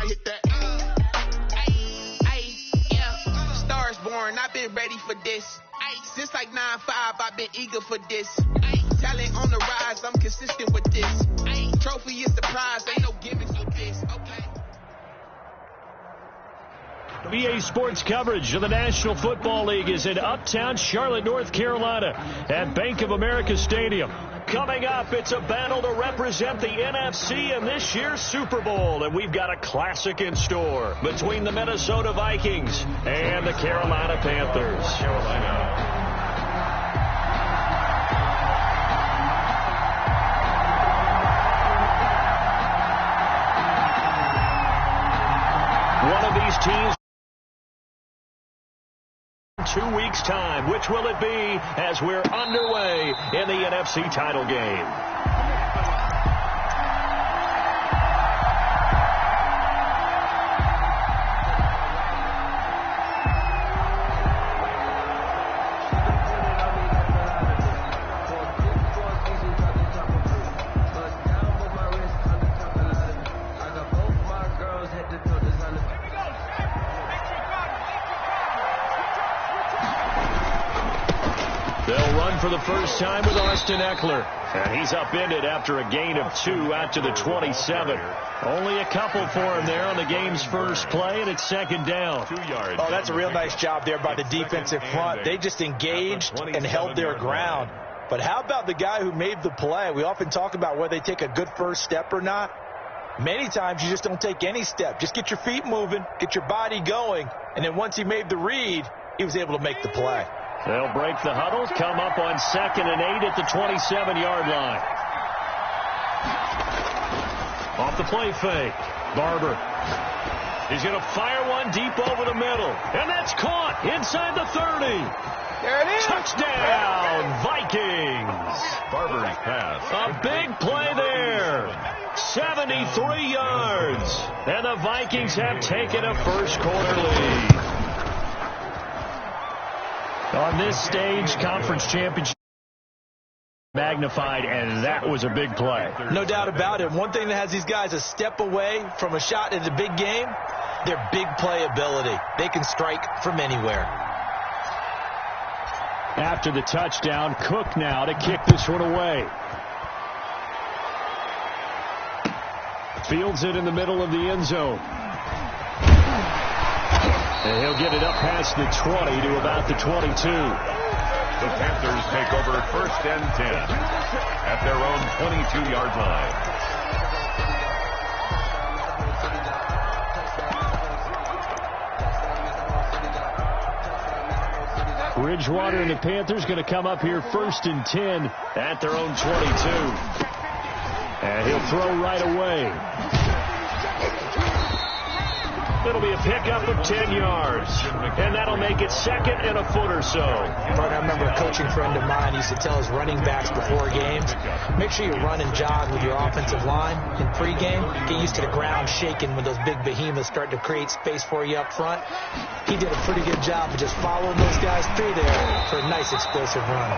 hit that. Yeah. Stars born, I've been ready for this. Since like 9-5, I've been eager for this. Talent on the rise, I'm consistent with this. Trophy is the prize, ain't no gimmicks with this. Okay. BA Sports coverage of the National Football League is in uptown Charlotte, North Carolina at Bank of America Stadium. Coming up, it's a battle to represent the NFC in this year's Super Bowl, and we've got a classic in store between the Minnesota Vikings and the Carolina Panthers. One of these teams 2 weeks' time. Which will it be as we're underway in the NFC title game? For the first time with Austin Eckler. And he's upended after a gain of 2 out to the 27. Only a couple for him there on the game's first play, and it's second down. 2 yards. Oh, that's a real nice job there by the defensive front. They just engaged and held their ground. But how about the guy who made the play? We often talk about whether they take a good first step or not. Many times you just don't take any step. Just get your feet moving, get your body going, and then once he made the read, he was able to make the play. They'll break the huddle, come up on 2nd and 8 at the 27-yard line. Off the play fake. Barber. He's going to fire one deep over the middle. And that's caught inside the 30. There it is. Touchdown, Vikings. Barber's pass. A big play there. 73 yards. And the Vikings have taken a first-quarter lead. On this stage, conference championship magnified, and that was a big play. No doubt about it. One thing that has these guys a step away from a shot at the big game, their big play ability. They can strike from anywhere. After the touchdown, Cook now to kick this one away. Fields it in the middle of the end zone. And he'll get it up past the 20 to about the 22. The Panthers take over 1st and 10 at their own 22-yard line. Bridgewater and the Panthers going to come up here 1st and 10 at their own 22. And he'll throw right away. It'll be a pickup of 10 yards, and that'll make it 2nd and a foot or so. I remember a coaching friend of mine used to tell his running backs before games, make sure you run and jog with your offensive line in pregame. Get used to the ground shaking when those big behemoths start to create space for you up front. He did a pretty good job of just following those guys through there for a nice explosive run.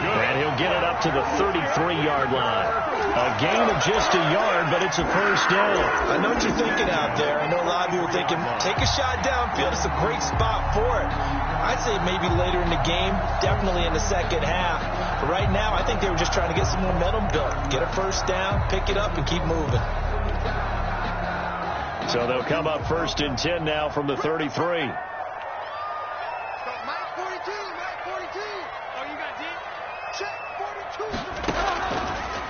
And he'll get it up to the 33-yard line. A gain of just a yard, but it's a first down. I know what you're thinking out there. I know a lot of you are thinking, take a shot downfield. It's a great spot for it. I'd say maybe later in the game, definitely in the second half. But right now, I think they were just trying to get some momentum built. Get a first down, pick it up, and keep moving. So they'll come up 1st and 10 now from the 33.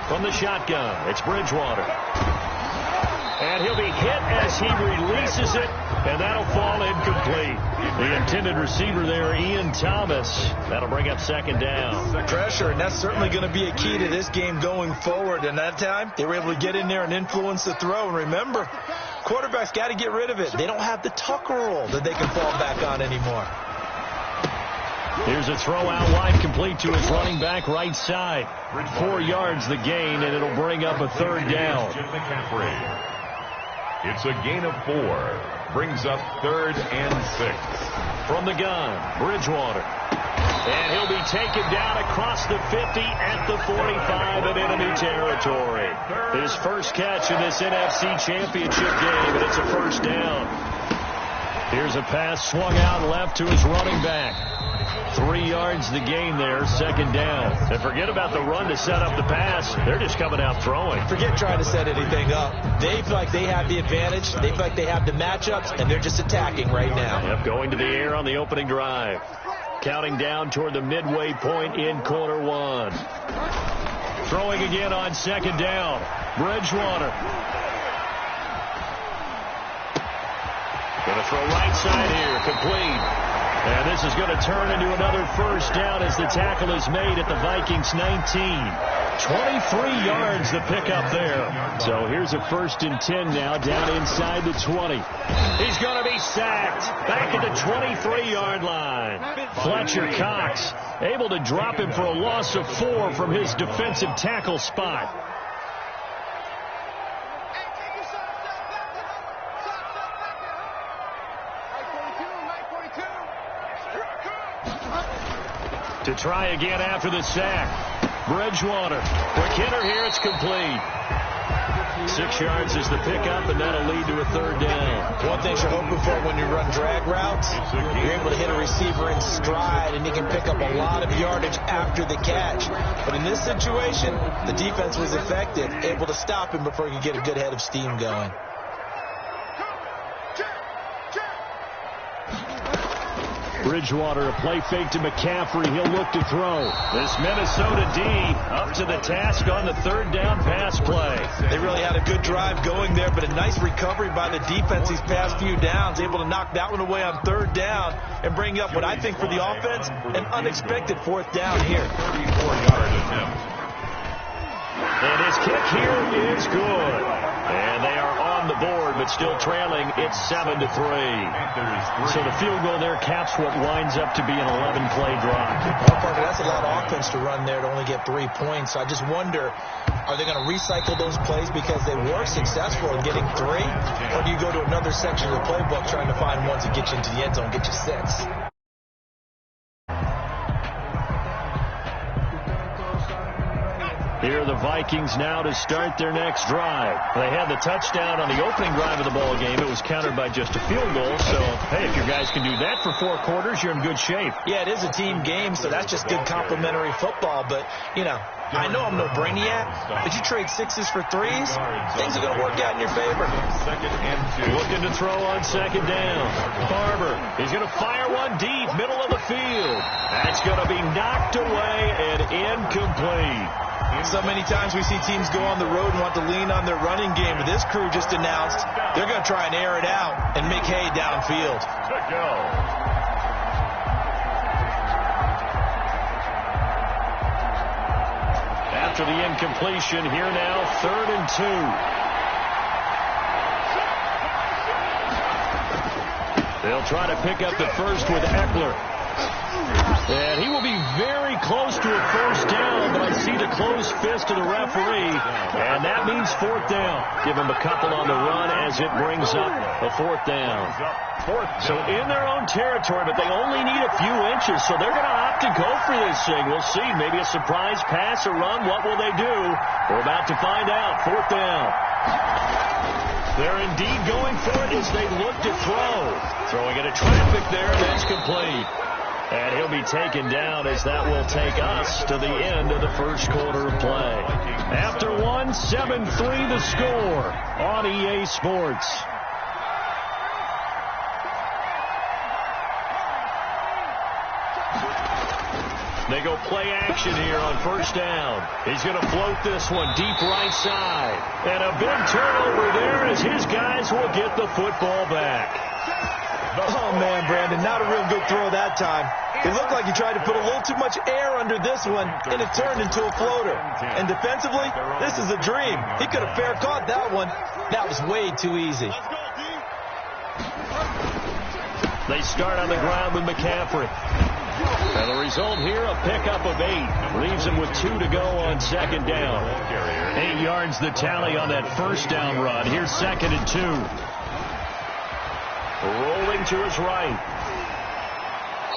From the shotgun, it's Bridgewater. And he'll be hit as he releases it, and that'll fall incomplete. The intended receiver there, Ian Thomas. That'll bring up 2nd down. Pressure, and that's certainly going to be a key to this game going forward. And that time, they were able to get in there and influence the throw. And remember, quarterbacks got to get rid of it. They don't have the Tucker rule that they can fall back on anymore. Here's a throw out wide, complete to his running back right side. 4 yards the gain, and it'll bring up a 3rd down. It's a gain of 4. Brings up 3rd and 6. From the gun, Bridgewater. And he'll be taken down across the 50 at the 45 in enemy territory. His first catch in this NFC Championship game, and it's a first down. Here's a pass swung out left to his running back. 3 yards the gain there, second down. And forget about the run to set up the pass. They're just coming out throwing. Forget trying to set anything up. They feel like they have the advantage. They feel like they have the matchups, and they're just attacking right now. Yep, going to the air on the opening drive. Counting down toward the midway point in quarter one. Throwing again on second down. Bridgewater. Going to throw right side here, complete. And this is going to turn into another first down as the tackle is made at the Vikings 19. 23 yards the pickup there. So here's a 1st and 10 now down inside the 20. He's going to be sacked back at the 23-yard line. Fletcher Cox able to drop him for a loss of 4 from his defensive tackle spot. To try again after the sack. Bridgewater. Quick hitter here. It's complete. 6 yards is the pickup, and that'll lead to a third down. One thing you're hoping for when you run drag routes, you're able to hit a receiver in stride, and he can pick up a lot of yardage after the catch. But in this situation, the defense was effective, able to stop him before he could get a good head of steam going. Bridgewater, a play fake to McCaffrey. He'll look to throw. This Minnesota D up to the task on the third down pass play. They really had a good drive going there, but a nice recovery by the defense these past few downs, able to knock that one away on third down and bring up what I think for the offense, an unexpected fourth down here. 34-yard attempt. And his kick here is good. And they are on the board, but still trailing. It's 7-3. So the field goal there caps what winds up to be an 11-play drive. Well, Parker, that's a lot of offense to run there to only get 3 points. I just wonder, are they going to recycle those plays because they were successful in getting 3? Or do you go to another section of the playbook trying to find ones that get you into the end zone, get you 6? Here are the Vikings now to start their next drive. They had the touchdown on the opening drive of the ball game. It was countered by just a field goal. So, hey, if your guys can do that for 4 quarters, you're in good shape. Yeah, it is a team game, so that's just good complimentary football. But, you know, I know I'm no brainiac, but you trade 6s for 3s, things are going to work out in your favor. Looking to throw on second down. Barber, he's going to fire one deep, middle of the field. That's going to be knocked away and incomplete. So many times we see teams go on the road and want to lean on their running game, but this crew just announced they're going to try and air it out and make hay downfield. Good go. After the incompletion, here now, 3rd and 2. They'll try to pick up the first with Eckler. And he will be very close to a first down, but I see the closed fist of the referee, and that means 4th down. Give him a couple on the run as it brings up a 4th down. So in their own territory, but they only need a few inches, so they're going to opt to go for this thing. We'll see. Maybe a surprise pass or run. What will they do? We're about to find out. 4th down. They're indeed going for it as they look to throw. Throwing into traffic there, that's complete. And he'll be taken down as that will take us to the end of the first quarter of play. After 1, 7-3 the score on EA Sports. They go play action here on first down. He's going to float this one deep right side. And a big turnover there as his guys will get the football back. Oh, man, Brandon, not a real good throw that time. It looked like he tried to put a little too much air under this one, and it turned into a floater. And defensively, this is a dream. He could have fair caught that one. That was way too easy. They start on the ground with McCaffrey. And the result here, a pickup of 8. Leaves him with 2 to go on second down. 8 yards the tally on that first down run. Here's 2nd and 2. Rolling to his right.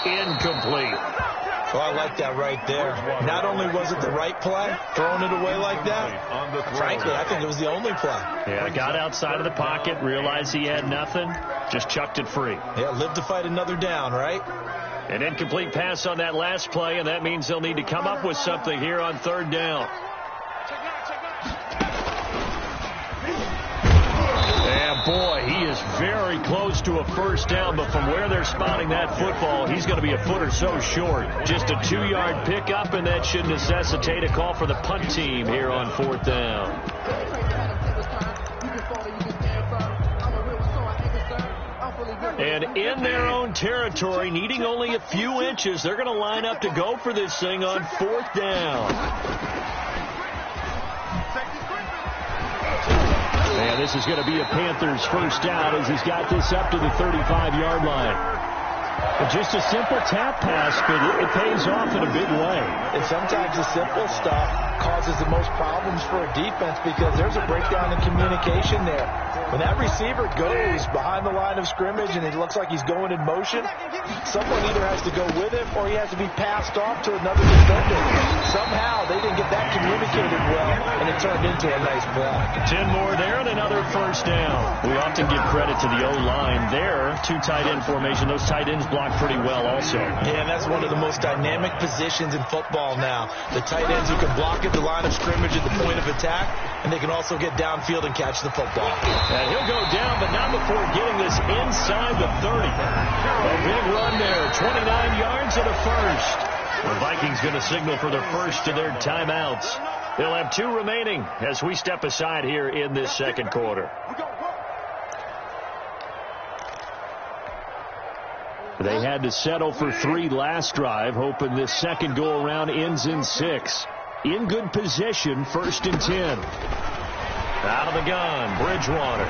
Incomplete. Oh, I like that right there. Not only was it the right play, throwing it away like that, frankly, I think it was the only play. Yeah, got outside of the pocket, realized he had nothing, just chucked it free. Yeah, live to fight another down, right? An incomplete pass on that last play, and that means they'll need to come up with something here on third down. And boy, he is very close to a first down, but from where they're spotting that football, he's going to be a foot or so short. Just a 2-yard pickup, and that should necessitate a call for the punt team here on fourth down. And in their own territory, needing only a few inches, they're going to line up to go for this thing on fourth down. And this is going to be a Panthers first down as he's got this up to the 35-yard line. Just a simple tap pass, but it pays off in a big way. And sometimes the simple stuff causes the most problems for a defense because there's a breakdown in communication there. When that receiver goes behind the line of scrimmage and it looks like he's going in motion, someone either has to go with him or he has to be passed off to another defender. Somehow they didn't get that communicated well, and it turned into a nice play. 10 more there and another first down. We often give credit to the O-line there. 2 tight end formation. Those tight ends block pretty well also. Yeah, and that's one of the most dynamic positions in football now. The tight ends who can block at the line of scrimmage at the point of attack, and they can also get downfield and catch the football. And he'll go down, but not before getting this inside the 30. A big run there, 29 yards and a first. The Vikings going to signal for their first of their timeouts. They'll have 2 remaining as we step aside here in this second quarter. They had to settle for 3 last drive, hoping this second go-around ends in 6. In good position, 1st and 10. Out of the gun, Bridgewater.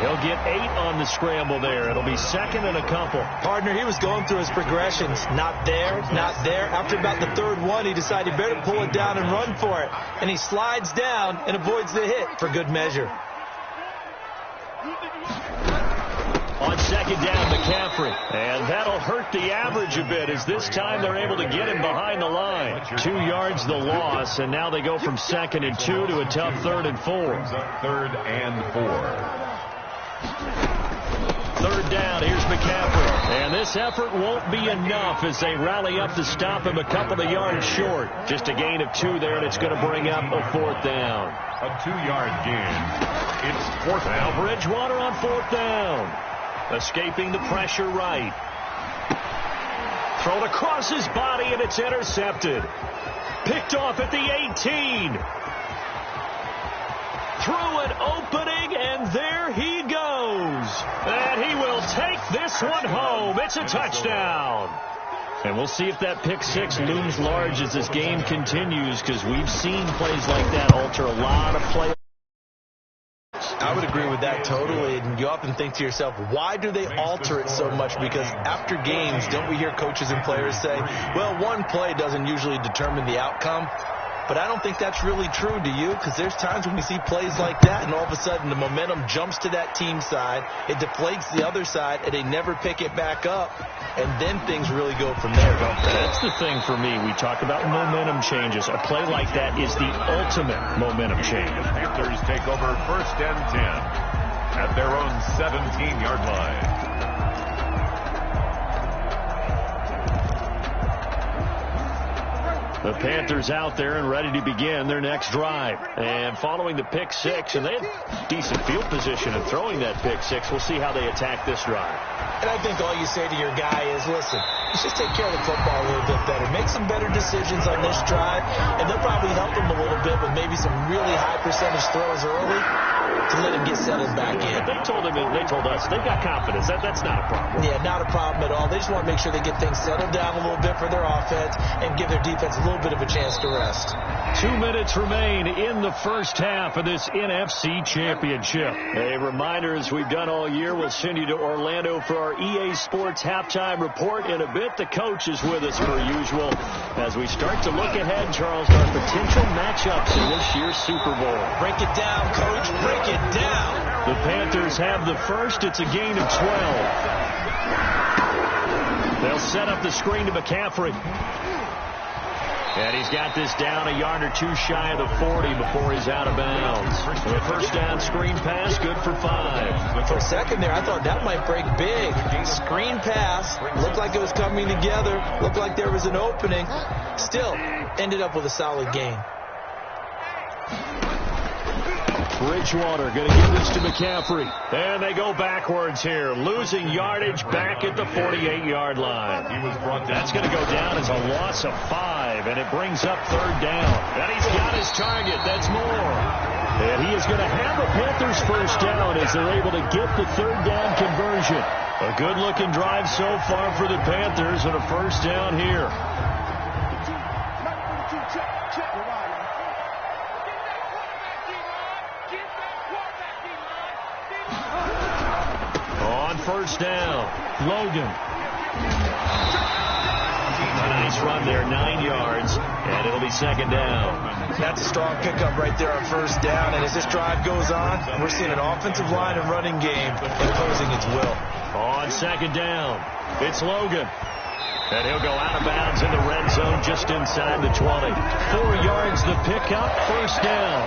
He'll get 8 on the scramble there. It'll be second and a couple. Partner, he was going through his progressions. Not there, not there. After about the 3rd one, he decided he better pull it down and run for it. And he slides down and avoids the hit for good measure. On second down, McCaffrey. And that'll hurt the average a bit as this time they're able to get him behind the line. 2 yards the loss, and now they go from 2nd and 2 to a tough 3rd and 4. 3rd and 4. 3rd down, here's McCaffrey. And this effort won't be enough as they rally up to stop him a couple of yards short. Just a gain of 2 there, and it's going to bring up a 4th down. A 2-yard gain. It's 4th down. Now Bridgewater on 4th down. Escaping the pressure right. Thrown across his body, and it's intercepted. Picked off at the 18. Through an opening, and there he goes. And he will take this one home. It's a touchdown. And we'll see if that pick 6 looms large as this game continues, because we've seen plays like that alter a lot of play. I would agree with that totally, and you often think to yourself, why do they alter it so much? Because after games, don't we hear coaches and players say, well, one play doesn't usually determine the outcome? But I don't think that's really true, do you? Because there's times when we see plays like that, and all of a sudden the momentum jumps to that team side, it deflates the other side, and they never pick it back up, and then things really go from there, don't they? That's the thing for me. We talk about momentum changes. A play like that is the ultimate momentum change. The Panthers take over 1st and 10 at their own 17-yard line. The Panthers out there and ready to begin their next drive. And following the pick 6, and they had decent field position in throwing that pick 6. We'll see how they attack this drive. And I think all you say to your guy is, listen, let's just take care of the football a little bit better. Make some better decisions on this drive, and they'll probably help him a little bit with maybe some really high percentage throws early to let him get settled back in. They told us they've got confidence. That's not a problem. Yeah, not a problem at all. They just want to make sure they get things settled down a little bit for their offense and give their defense a little bit of a chance to rest. 2 minutes remain in the first half of this NFC Championship. A reminder, as we've done all year, we'll send you to Orlando for our EA Sports halftime report. In a bit, the coach is with us per usual as we start to look ahead, Charles, to our potential matchups in this year's Super Bowl. Break it down, Coach. Break it down. The Panthers have the first. It's a gain of 12. They'll set up the screen to McCaffrey. And he's got this down a yard or two shy of the 40 before he's out of bounds. The first down screen pass, good for 5. For a second there, I thought that might break big. Screen pass, looked like it was coming together, looked like there was an opening. Still, ended up with a solid gain. Bridgewater going to give this to McCaffrey. And they go backwards here, losing yardage back at the 48-yard line. That's going to go down as a loss of 5, and it brings up third down. And he's got his target. That's more. And he is going to have the Panthers first down as they're able to get the third down conversion. A good-looking drive so far for the Panthers and a first down here. First down, Logan. Nice run there, 9 yards, and it'll be second down. That's a strong pickup right there on first down, and as this drive goes on, we're seeing an offensive line and running game imposing its will. On second down, it's Logan. And he'll go out of bounds in the red zone just inside the 20. 4 yards the pickup, first down.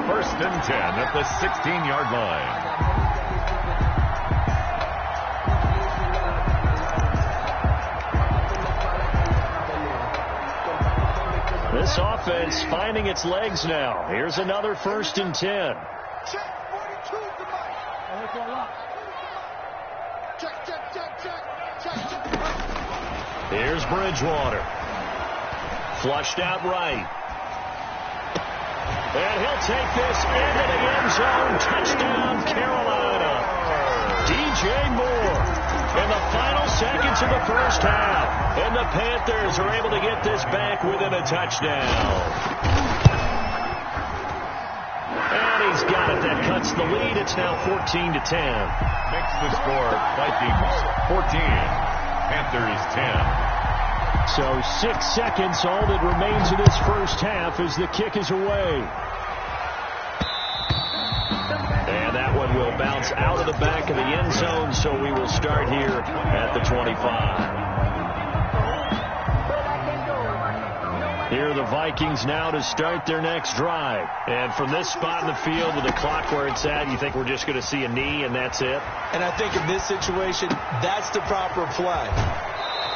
First and 10 at the 16-yard line. This offense finding its legs now. Here's another first and 10. Here's Bridgewater. Flushed out right. And he'll take this into the end zone. Touchdown, Carolina. DJ Moore in the final seconds of the first half. And the Panthers are able to get this back within a touchdown. And he's got it. That cuts the lead. It's now 14-10. Makes the score Vikings 14, Panthers 10. So 6 seconds, all that remains of this first half as the kick is away. And that one will bounce out of the back of the end zone, so we will start here at the 25. Here are the Vikings now to start their next drive. And from this spot in the field with the clock where it's at, you think we're just going to see a knee and that's it? And I think in this situation, that's the proper play.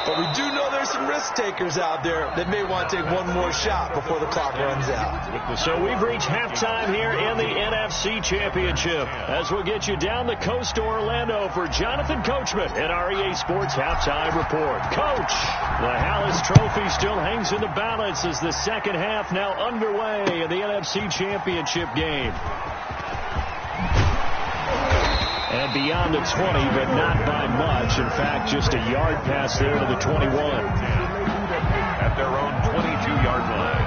But we do know there's some risk takers out there that may want to take one more shot before the clock runs out. So we've reached halftime here in the NFC Championship as we'll get you down the coast to Orlando for Jonathan Coachman at our EA Sports Halftime Report. Coach, the Hallis Trophy still hangs in the balance as the second half now underway in the NFC Championship game. And beyond the 20, but not by much. In fact, just a yard pass there to the 21. At their own 22-yard line.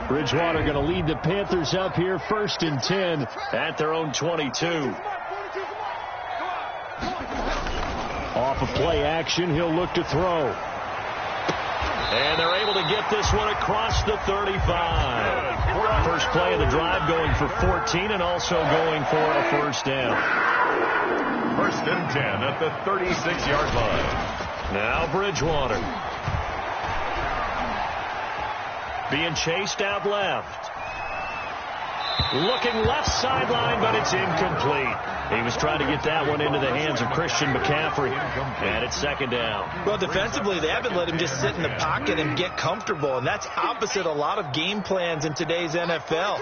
Bridgewater going to lead the Panthers up here, first and 10 at their own 22. Off of play action, he'll look to throw. And they're able to get this one across the 35. First play of the drive going for 14 and also going for a first down. First and 10 at the 36-yard line. Now Bridgewater. Being chased out left. Looking left sideline, but it's incomplete. He was trying to get that one into the hands of Christian McCaffrey. And it's second down. Well, defensively, they haven't let him just sit in the pocket and get comfortable. And that's opposite a lot of game plans in today's NFL.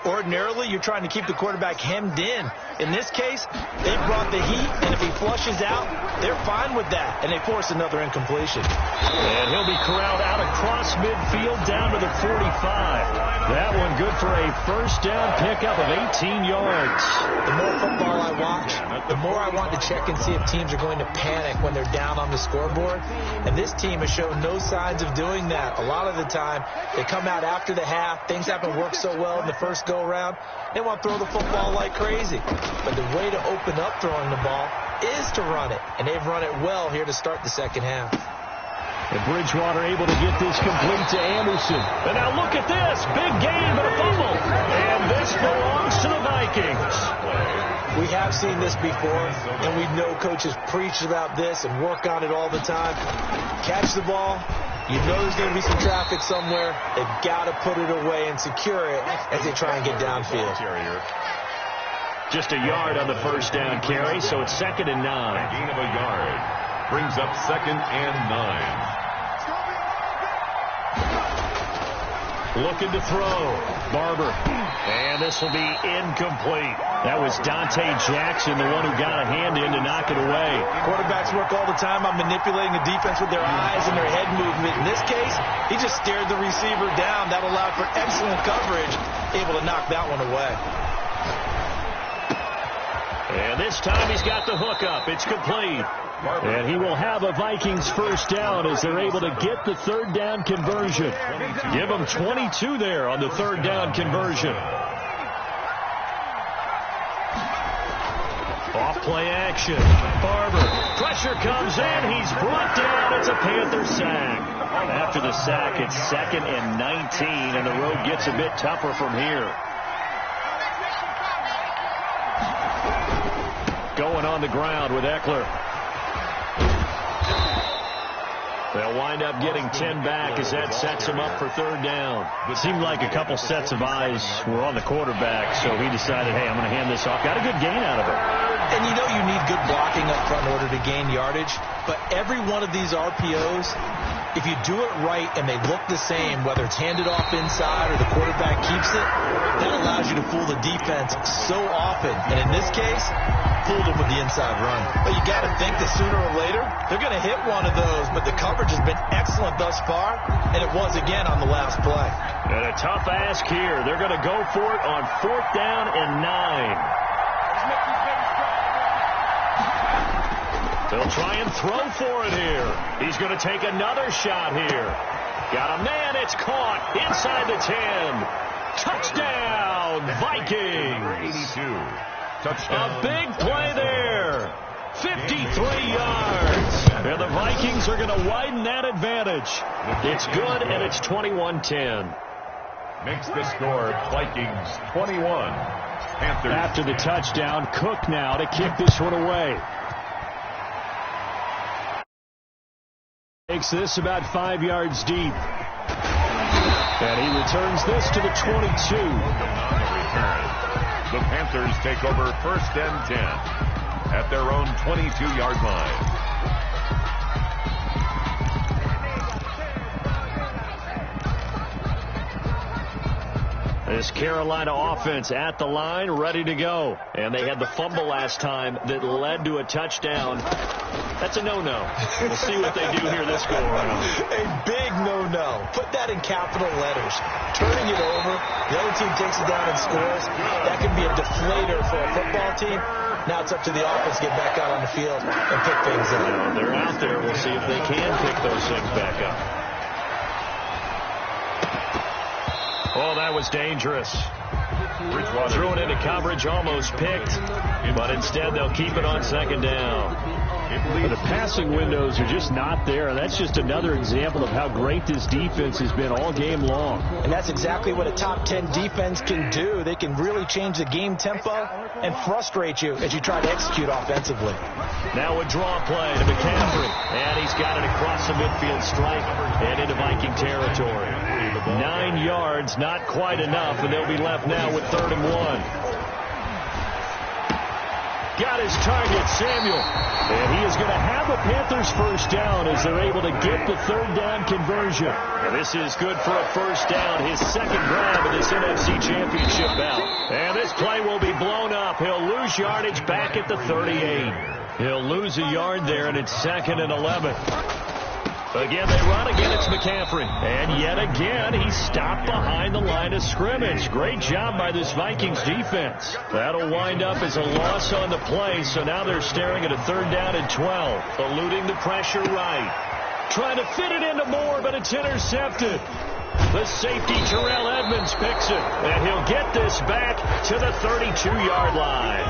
Ordinarily, you're trying to keep the quarterback hemmed in. In this case, they brought the heat, and if he flushes out, they're fine with that, and they force another incompletion. And he'll be corralled out across midfield down to the 45. That one good for a first down pickup of 18 yards. The more football I watch, the more I want to check and see if teams are going to panic when they're down on the scoreboard. And this team has shown no signs of doing that. A lot of the time, they come out after the half. Things haven't worked so well in the first go-around. They want to throw the football like crazy. But the way to open up throwing the ball is to run it. And they've run it well here to start the second half. And Bridgewater able to get this complete to Anderson. And now look at this. Big gain, but a fumble. And this belongs to the Vikings. We have seen this before, and we know coaches preach about this and work on it all the time. Catch the ball. You know there's going to be some traffic somewhere. They've got to put it away and secure it as they try and get downfield. Just a yard on the first down carry, so it's 2nd and 9. A gain of a yard brings up 2nd and 9. Looking to throw. Barber. And this will be incomplete. That was Dante Jackson, the one who got a hand in to knock it away. Quarterbacks work all the time on manipulating the defense with their eyes and their head movement. In this case, he just stared the receiver down. That allowed for excellent coverage, able to knock that one away. And this time he's got the hook up. It's complete. And he will have a Vikings first down as they're able to get the 3rd down conversion. Give them 22 there on the 3rd down conversion. Off play action. Barber. Pressure comes in. He's brought down. It's a Panther sack. After the sack, it's 2nd and 19, and the road gets a bit tougher from here. Going on the ground with Eckler. They'll wind up getting 10 back as that sets him up for 3rd down. It seemed like a couple sets of eyes were on the quarterback, so he decided, hey, I'm going to hand this off. Got a good gain out of it. And you know you need good blocking up front in order to gain yardage, but every one of these RPOs, if you do it right and they look the same, whether it's handed off inside or the quarterback keeps it, that allows you to fool the defense so often. And in this case, fooled him with the inside run. But you got to think that sooner or later, they're going to hit one of those. But the coverage has been excellent thus far, and it was again on the last play. And a tough ask here. They're going to go for it on 4th down and 9. They'll try and throw for it here. He's going to take another shot here. Got a man. It's caught inside the 10. Touchdown, Vikings. 82. Touchdown. A big play there. 53 yards. And the Vikings are going to widen that advantage. It's good, and it's 21-10. Makes the score Vikings 21. Panthers. After the touchdown, Cook now to kick this one away. Takes this about 5 yards deep. And he returns this to the 22. The Panthers take over 1st and 10 at their own 22-yard line. This Carolina offense at the line, ready to go. And they had the fumble last time that led to a touchdown. That's a no-no. We'll see what they do here this go-around. A big no-no. Put that in capital letters. Turning it over, the other team takes it down and scores. That can be a deflator for a football team. Now it's up to the offense to get back out on the field and pick things up. They're out there. We'll see if they can pick those things back up. Oh, that was dangerous. Threw it into coverage, almost picked, but instead they'll keep it on 2nd down. But the passing windows are just not there, and that's just another example of how great this defense has been all game long. And that's exactly what a top 10 defense can do. They can really change the game tempo and frustrate you as you try to execute offensively. Now a draw play to McCaffrey, and he's got it across the midfield stripe and into Viking territory. 9 yards, not quite enough, and they'll be left now with 3rd and 1. Got his target, Samuel. And he is going to have a Panthers first down as they're able to get the 3rd down conversion. And this is good for a first down, his 2nd grab of this NFC Championship bout. And this play will be blown up. He'll lose yardage back at the 38. He'll lose a yard there, and it's 2nd and 11. Again, they run. Again, it's McCaffrey. And yet again, he's stopped behind the line of scrimmage. Great job by this Vikings defense. That'll wind up as a loss on the play, so now they're staring at a 3rd down and 12. Eluding the pressure right. Trying to fit it into Moore, but it's intercepted. The safety, Terrell Edmonds, picks it. And he'll get this back to the 32-yard line.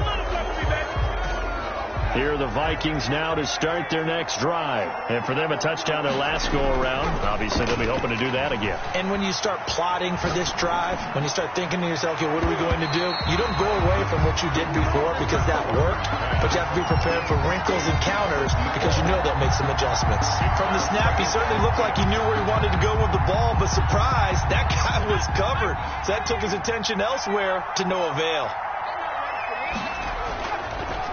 Here are the Vikings now to start their next drive. And for them, a touchdown their last go-around. Obviously, they'll be hoping to do that again. And when you start plotting for this drive, when you start thinking to yourself, okay, what are we going to do? You don't go away from what you did before because that worked, but you have to be prepared for wrinkles and counters because you know they'll make some adjustments. From the snap, he certainly looked like he knew where he wanted to go with the ball, but surprise, that guy was covered. So that took his attention elsewhere to no avail.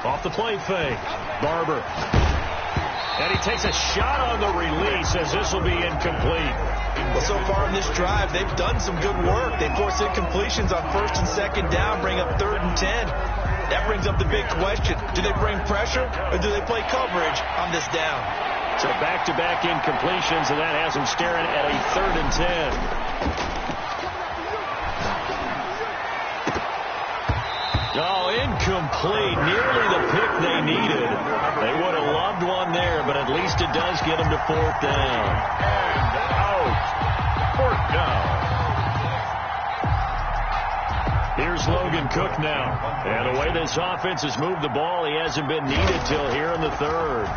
Off the play fake, Barber. And he takes a shot on the release as this will be incomplete. Well, so far in this drive, they've done some good work. They force incompletions on 1st and 2nd down, bring up 3rd and 10. That brings up the big question. Do they bring pressure or do they play coverage on this down? So back-to-back incompletions, and that has them staring at a 3rd and 10. Oh, incomplete. Nearly the pick they needed. They would have loved one there, but at least it does get them to 4th down. And out. 4th down. Here's Logan Cook now. And the way this offense has moved the ball, he hasn't been needed till here in the 3rd.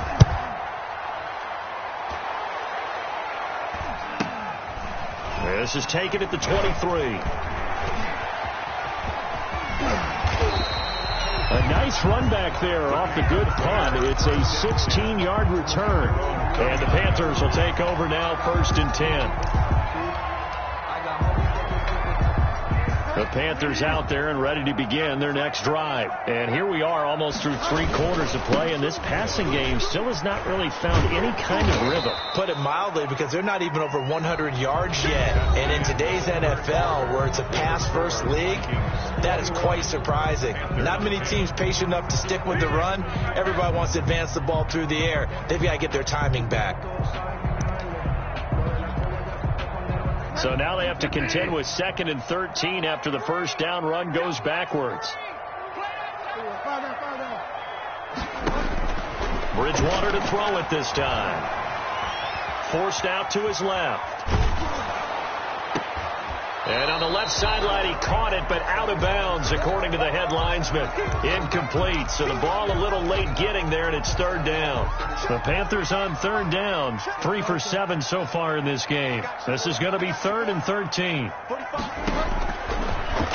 This is taken at the 23. A nice run back there off the good punt. It's a 16-yard return. And the Panthers will take over now, 1st and 10. The Panthers out there and ready to begin their next drive. And here we are almost through 3 quarters of play, and this passing game still has not really found any kind of rhythm. Put it mildly, because they're not even over 100 yards yet. And in today's NFL, where it's a pass-first league, that is quite surprising. Not many teams patient enough to stick with the run. Everybody wants to advance the ball through the air. They've got to get their timing back. So now they have to contend with 2nd and 13 after the 1st down run goes backwards. Bridgewater to throw it this time. Forced out to his left. And on the left sideline, he caught it, but out of bounds, according to the head linesman. Incomplete, so the ball a little late getting there, and it's 3rd down. The Panthers on 3rd down, 3 for 7 so far in this game. This is going to be 3rd and 13.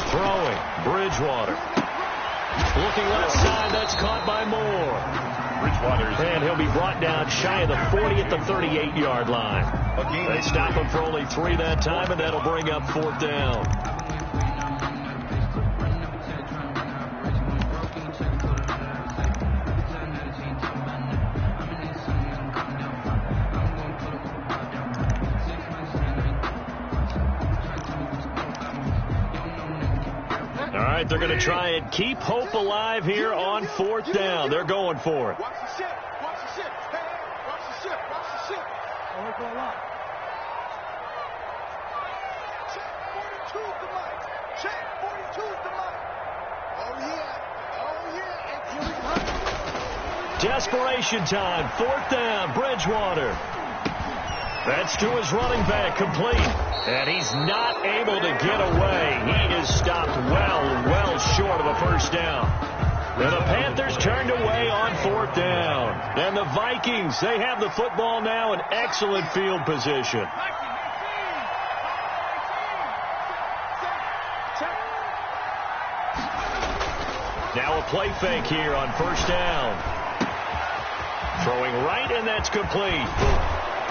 Throwing, Bridgewater. Looking left side, that's caught by Moore. And he'll be brought down shy of the 40 at the 38-yard line. They stop him for only 3 that time, and that'll bring up 4th down. All right, they're going to try and keep hope alive here on 4th down. They're going for it. Watch the ship. Watch the ship. Hey, watch the ship. Watch the ship. Check 42's the mic. Check 42's the mic. Oh, yeah. Oh, yeah. And here we come. Desperation time. 4th down. Bridgewater. That's to his running back, complete. And he's not able to get away. He is stopped well short of a 1st down. And the Panthers turned away on 4th down. And the Vikings, they have the football now in excellent field position. Now a play fake here on 1st down. Throwing right, and that's complete.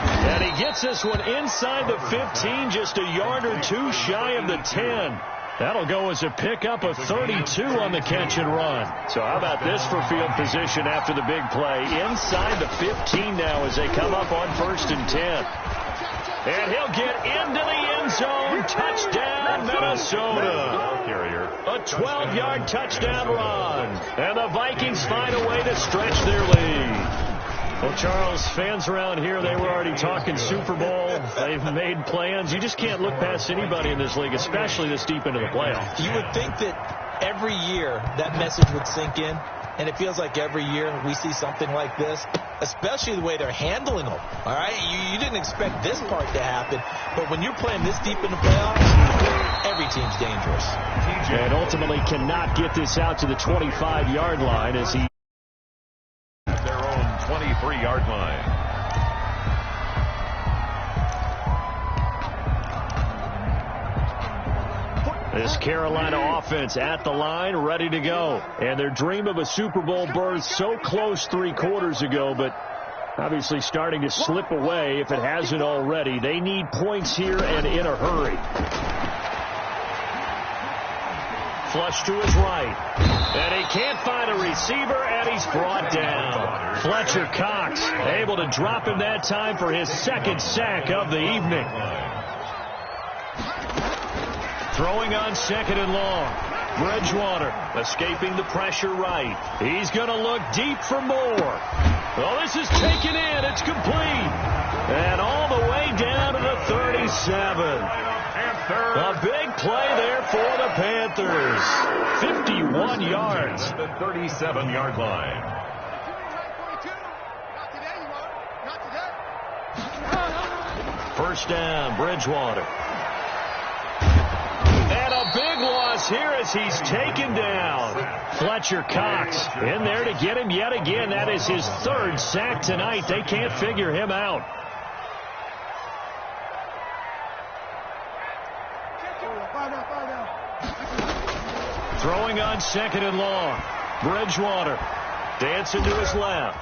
And he gets this one inside the 15, just a yard or 2 shy of the 10. That'll go as a pickup of 32 on the catch and run. So how about this for field position after the big play? Inside the 15 now as they come up on 1st and 10. And he'll get into the end zone. Touchdown, Minnesota. A 12-yard touchdown run. And the Vikings find a way to stretch their lead. Well, Charles, fans around here, they were already talking Super Bowl. They've made plans. You just can't look past anybody in this league, especially this deep into the playoffs. You would think that every year that message would sink in, and it feels like every year we see something like this, especially the way they're handling them. All right? You didn't expect this part to happen, but when you're playing this deep in the playoffs, every team's dangerous. And ultimately cannot get this out to the 25-yard line as he 23-yard line. This Carolina offense at the line, ready to go. And their dream of a Super Bowl berth so close 3 quarters ago, but obviously starting to slip away if it hasn't already. They need points here and in a hurry. Flush to his right. And he can't find a receiver, and he's brought down. Fletcher Cox able to drop him that time for his 2nd sack of the evening. Throwing on 2nd and long. Bridgewater escaping the pressure right. He's going to look deep for more. Well, this is taken in. It's complete. And all the way down to the 37. A big play there for the Panthers. 51 yards. The 37-yard line. First down, Bridgewater. And a big loss here as he's taken down. Fletcher Cox in there to get him yet again. That is his 3rd sack tonight. They can't figure him out. Throwing on 2nd and long. Bridgewater dancing to his left.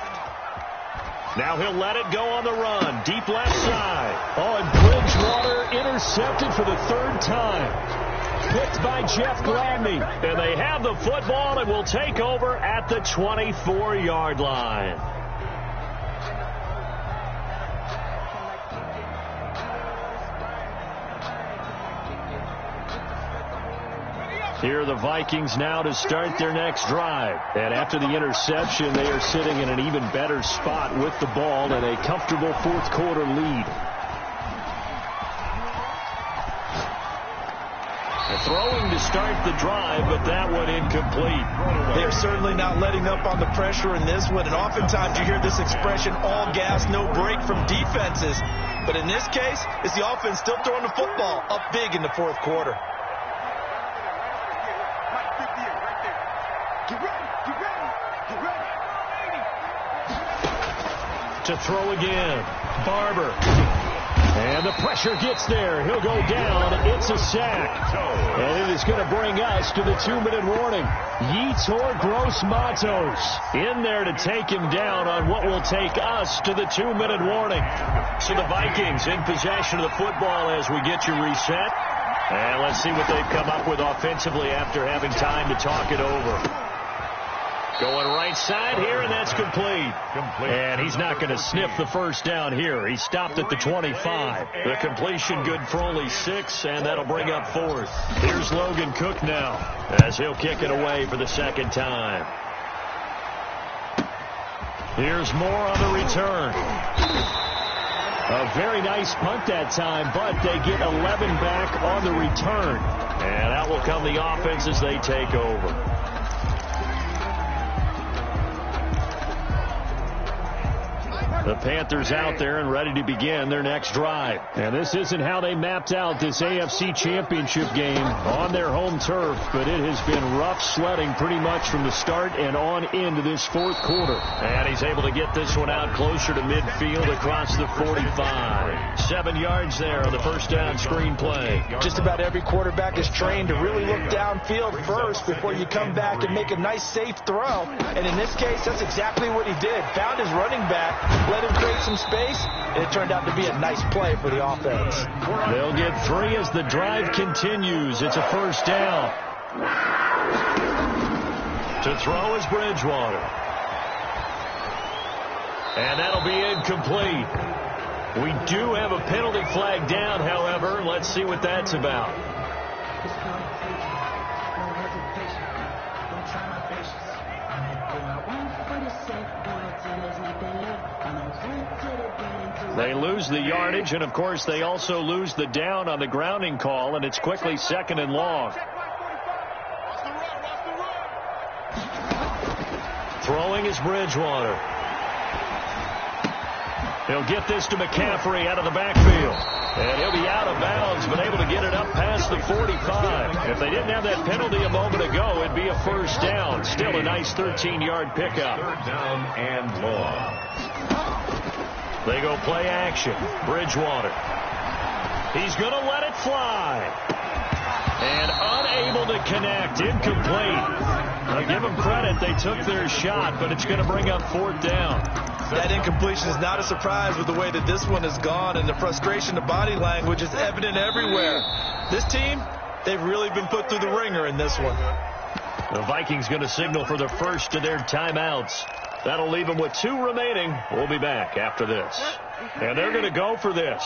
Now he'll let it go on the run. Deep left side. Oh, and Bridgewater intercepted for the 3rd time. Picked by Jeff Gladney. And they have the football and will take over at the 24-yard line. Here are the Vikings now to start their next drive. And after the interception, they are sitting in an even better spot with the ball and a comfortable 4th quarter lead. Throwing to start the drive, but that one incomplete. They're certainly not letting up on the pressure in this one, and oftentimes you hear this expression, all gas, no break from defenses. But in this case, it's the offense still throwing the football up big in the 4th quarter. To throw again. Barber. And the pressure gets there. He'll go down. It's a sack. And it is going to bring us to the 2-minute warning. Yetur Gross-Matos in there to take him down on what will take us to the 2-minute warning. So the Vikings in possession of the football as we get you reset. And let's see what they've come up with offensively after having time to talk it over. Going right side here, and that's complete. And he's not going to sniff the first down here. He stopped at the 25. The completion good for only 6, and that'll bring up 4th. Here's Logan Cook now as he'll kick it away for the 2nd time. Here's Moore on the return. A very nice punt that time, but they get 11 back on the return. And out will come the offense as they take over. The Panthers out there and ready to begin their next drive. And this isn't how they mapped out this AFC Championship game on their home turf, but it has been rough sledding pretty much from the start and on into this 4th quarter. And he's able to get this one out closer to midfield across the 45. 7 yards there on the first down screen play. Just about every quarterback is trained to really look downfield first before you come back and make a nice safe throw. And in this case, that's exactly what he did. Found his running back, let him create some space, and it turned out to be a nice play for the offense. They'll get 3 as the drive continues. It's a first down. To throw is Bridgewater. And that'll be incomplete. We do have a penalty flag down, however. Let's see what that's about. They lose the yardage, and, of course, they also lose the down on the grounding call, and it's quickly 2nd and long. Throwing is Bridgewater. He'll get this to McCaffrey out of the backfield. And he'll be out of bounds, but able to get it up past the 45. If they didn't have that penalty a moment ago, it'd be a first down. Still a nice 13-yard pickup. 3rd down and long. They go play action. Bridgewater. He's going to let it fly. And unable to connect. Incomplete. I'll give them credit. They took their shot, but it's going to bring up 4th down. That incompletion is not a surprise with the way that this one has gone, and the frustration, the body language is evident everywhere. This team, they've really been put through the ringer in this one. The Vikings going to signal for the first of their timeouts. That'll leave them with 2 remaining. We'll be back after this. And they're going to go for this.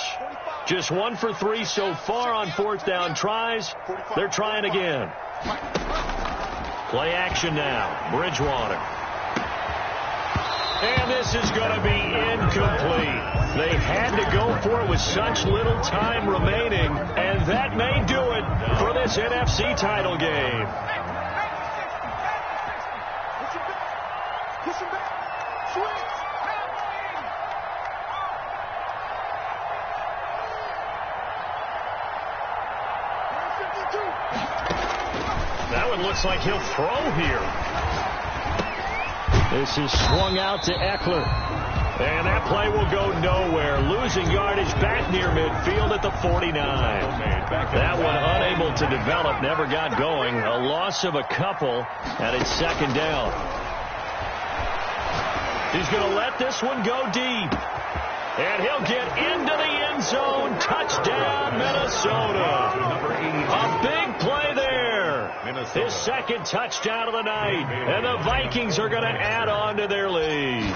Just 1 for 3 so far on 4th down tries. They're trying again. Play action now. Bridgewater. And this is going to be incomplete. They had to go for it with such little time remaining, and that may do it for this NFC title game. That one looks like he'll throw here. This is swung out to Eckler. And that play will go nowhere. Losing yardage back near midfield at the 49. That one unable to develop, never got going. A loss of a couple, and it's 2nd down. He's going to let this one go deep. And he'll get into the end zone. Touchdown, Minnesota. A big play there. His 2nd touchdown of the night. And the Vikings are going to add on to their lead.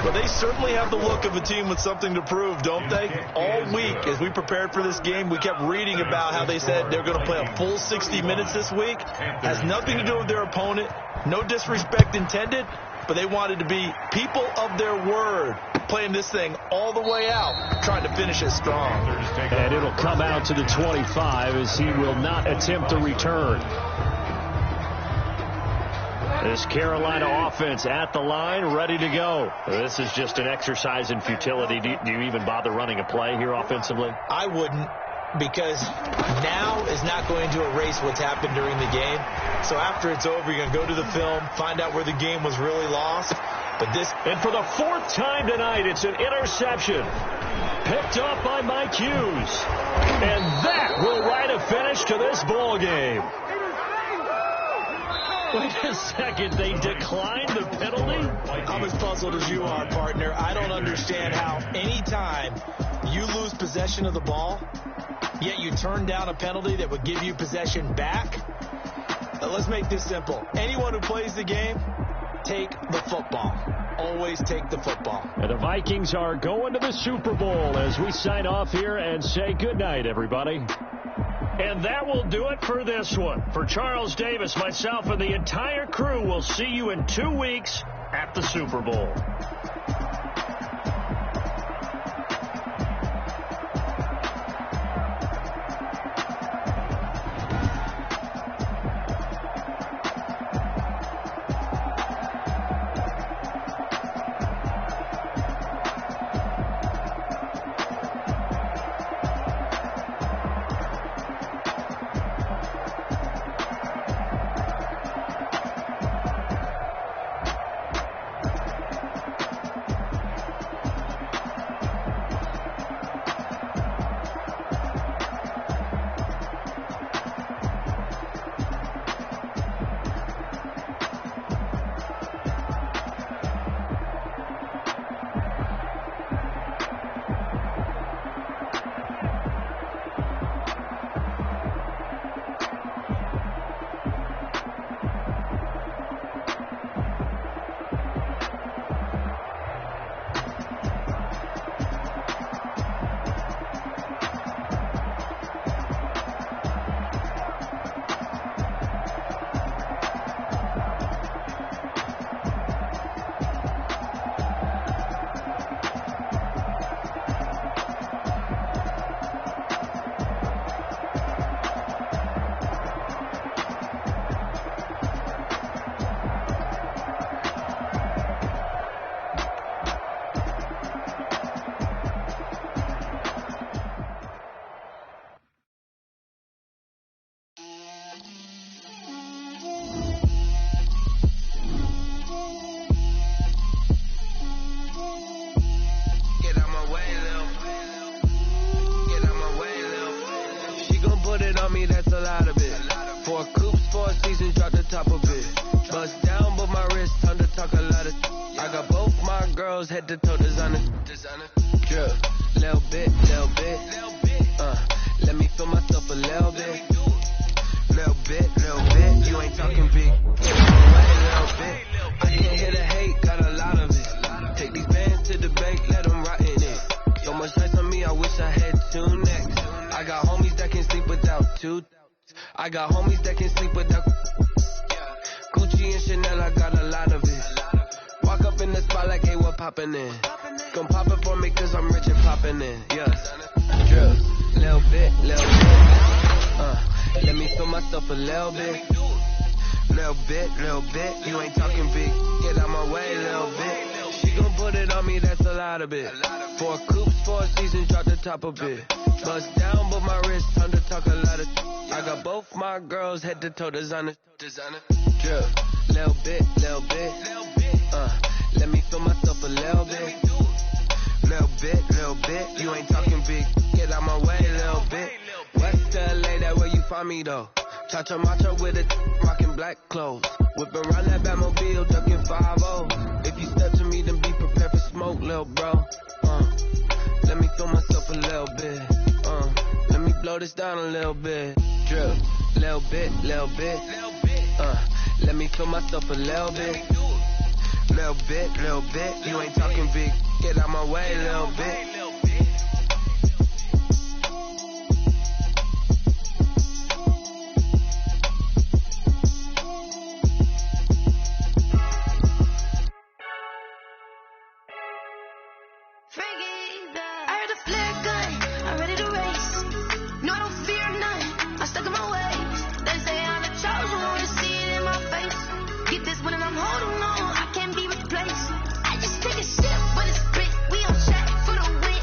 Well, they certainly have the look of a team with something to prove, don't they? All week, as we prepared for this game, we kept reading about how they said they're going to play a full 60 minutes this week. Has nothing to do with their opponent. No disrespect intended, but they wanted to be people of their word, playing this thing all the way out, trying to finish it strong. And it'll come out to the 25 as he will not attempt to return. This Carolina offense at the line, ready to go. This is just an exercise in futility. Do you even bother running a play here offensively? I wouldn't, because now is not going to erase what's happened during the game. So after it's over, you're going to go to the film, find out where the game was really lost. But this, and for the 4th time tonight, it's an interception. Picked up by Mike Hughes. And that will write a finish to this ball game. Wait a second, they declined the penalty? I'm as puzzled as you are, partner. I don't understand how any time you lose possession of the ball, yet you turn down a penalty that would give you possession back. Let's make this simple. Anyone who plays the game, take the football. Always take the football. And the Vikings are going to the Super Bowl as we sign off here and say goodnight, everybody. And that will do it for this one. For Charles Davis, myself, and the entire crew, we'll see you in 2 weeks at the Super Bowl. that's a lot of it. 4 coops, 4 seasons, drop the top of it. Bust down, but my wrist, time to talk a lot of. I got both my girls head to toe designer. Drip, little bit. Let me feel myself a little bit. Little bit. You ain't talking big. Little bit. I can't hear the hate, got a lot of it. Take these bands to the bank, let them rot in it. So much ice on me, I wish I had 2 necks. I got homies that can sleep without 2. I got homies that can sleep without Gucci and Chanel, I got a lot of it. Walk up in the spot like, hey, what poppin' in? Gon' pop it for me cause I'm rich and poppin' in, yeah. Drip, little bit. Let me feel myself a little bit. Little bit. You ain't talking big. Get out my way, little bit. She gon' put it on me, that's a lot of it. 4 coops, 4 seasons, drop the top of it. Bust down, but my wrist, time to talk a lot of. I got both my girls head to toe designer. Drip, little bit. Let me feel myself a little bit. Little bit. You ain't talking big. Get out my way, little bit. West LA, that where you find me though. Cha-cha macho with it, rockin' black clothes. Whippin' around that Batmobile, duckin' 5-0. If you step to me, then be prepared for smoke, lil' bro. Let me feel myself a little bit. Let me blow this down a little bit. Drip, little bit. Let me feel myself a little bit. Little bit. You ain't talking big. Get out my way, little bit. Holding on, I can't be replaced. I just take a sip when it's split. We on track for the win.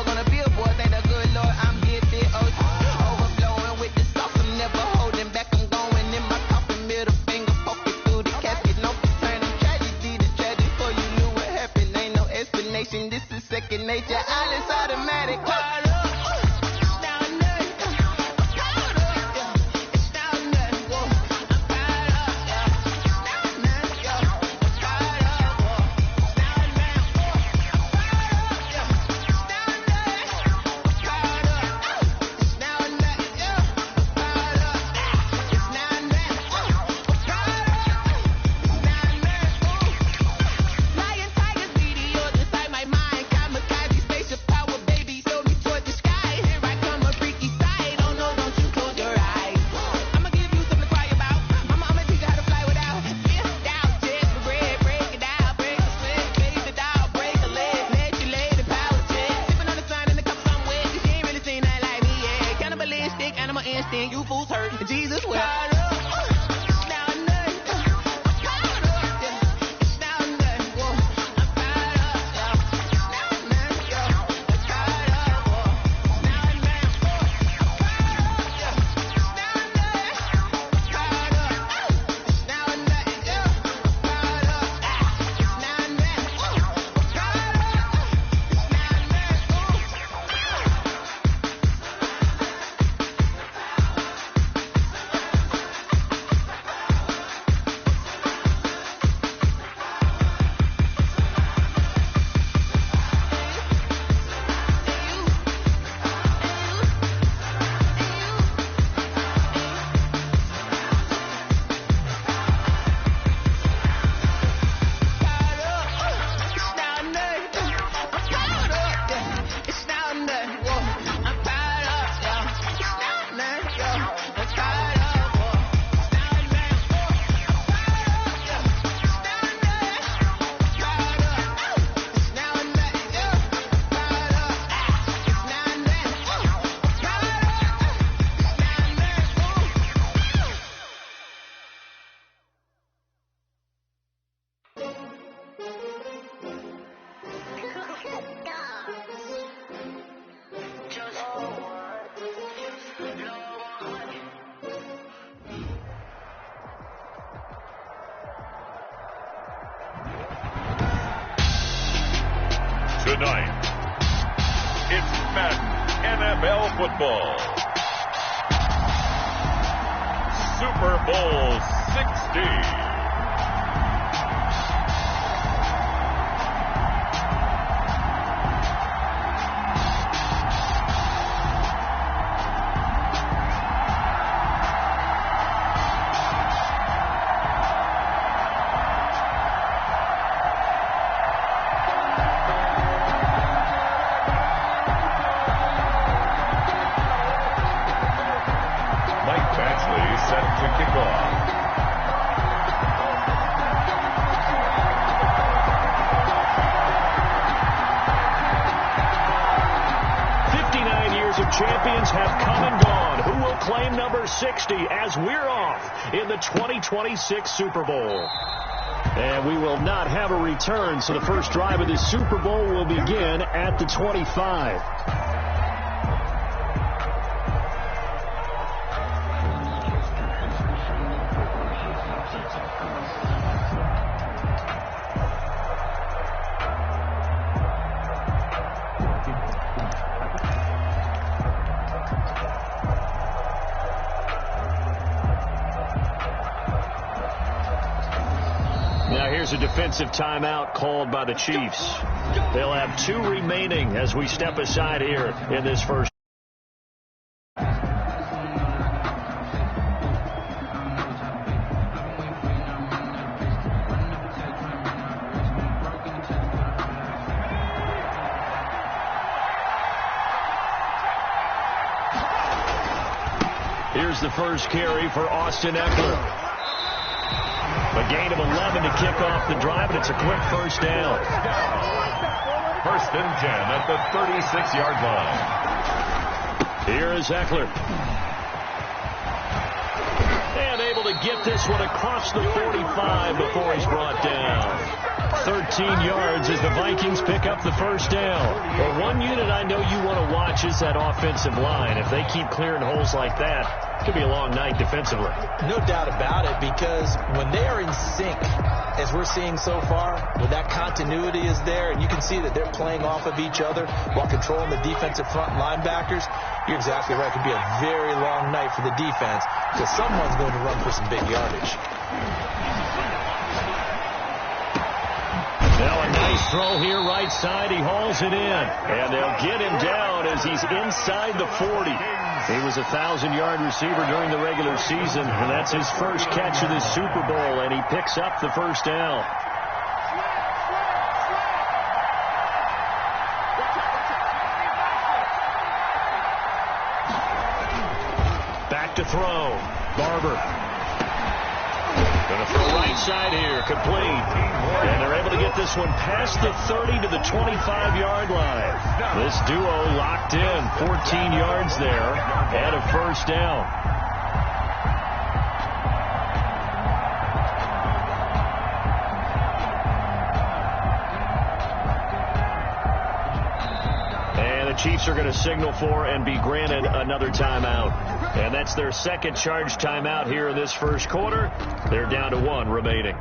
dog on a billboard. Thank the good Lord I'm gifted. Overflowing with the sauce. I'm never holding back. I'm going in my coffin. Middle finger poking through the casket. No concern. Tragedy to tragic. Before you knew what happened. Ain't no explanation. This is second nature. All is automatic. You fools hurt. Jesus will. Tonight, it's Madden NFL football. Super Bowl 60. Champions have come and gone. Who will claim number 60 as we're off in the 2026 Super Bowl? And we will not have a return, so the first drive of this Super Bowl will begin at the 25. A defensive timeout called by the Chiefs. They'll have 2 remaining as we step aside here in this first. Here's the first carry for Austin Eckler. A gain of 11 to kick off the drive, and it's a quick first down. First and 10 at the 36-yard line. Here is Eckler. And able to get this one across the 45 before he's brought down. 13 yards as the Vikings pick up the first down. Well, one unit I know you want to watch is that offensive line. If they keep clearing holes like that, it could be a long night defensively. No doubt about it, because when they are in sync, as we're seeing so far, when that continuity is there and you can see that they're playing off of each other while controlling the defensive front linebackers, you're exactly right. It could be a very long night for the defense because someone's going to run for some big yardage. Now a nice throw here right side. He hauls it in. And they'll get him down as he's inside the 40. He was a 1,000-yard receiver during the regular season, and that's his first catch of this Super Bowl, and he picks up the first down. Back to throw. Barber. Going to throw right side here. Complete. And they're able to get this one past the 30 to the 25-yard line. This duo locked in. 14 yards there and a first down. And the Chiefs are going to signal for and be granted another timeout. And that's their second charge timeout here in this first quarter. They're down to one remaining.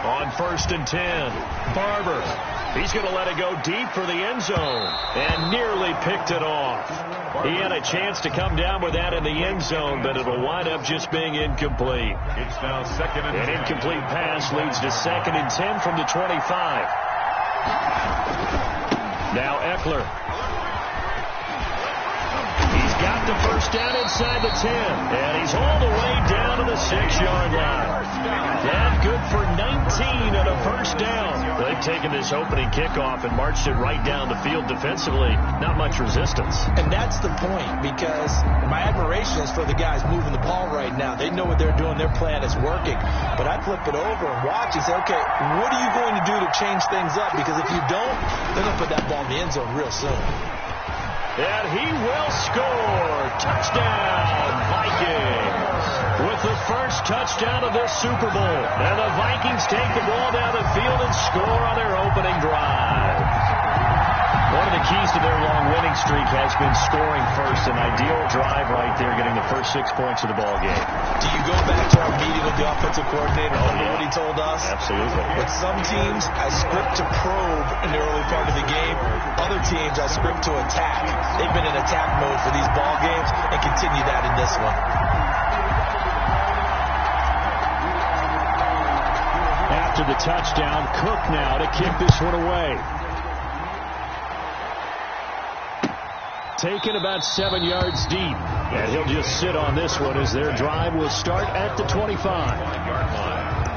On 1st and 10, Barber. He's going to let it go deep for the end zone and nearly picked it off. He had a chance to come down with that in the end zone, but it'll wind up just being incomplete. It's now 2nd and 10. An incomplete pass leads to 2nd and 10 from the 25. Now Eckler. He's got the first down inside the 10, and he's all the way down to the 6-yard line. That good for 19 and a first down. They've taken this opening kickoff and marched it right down the field defensively. Not much resistance. And that's the point, because my admiration is for the guys moving the ball right now. They know what they're doing. Their plan is working. But I flip it over and watch and say, okay, what are you going to do to change things up? Because if you don't, they're going to put that ball in the end zone real soon. And he will score. Touchdown, Vikings. With the first touchdown of this Super Bowl. And the Vikings take the ball down the field and score on their opening drive. One of the keys to their long winning streak has been scoring first. An ideal drive right there, getting the first 6 points of the ball game. Do you go back to our meeting with the offensive coordinator? Remember what he told us? Absolutely. With some teams, I script to probe in the early part of the game. Other teams, I script to attack. They've been in attack mode for these ball games and continue that in this one. After the touchdown, Cook now to kick this one away. Taken about 7 yards deep. And he'll just sit on this one as their drive will start at the 25-yard line.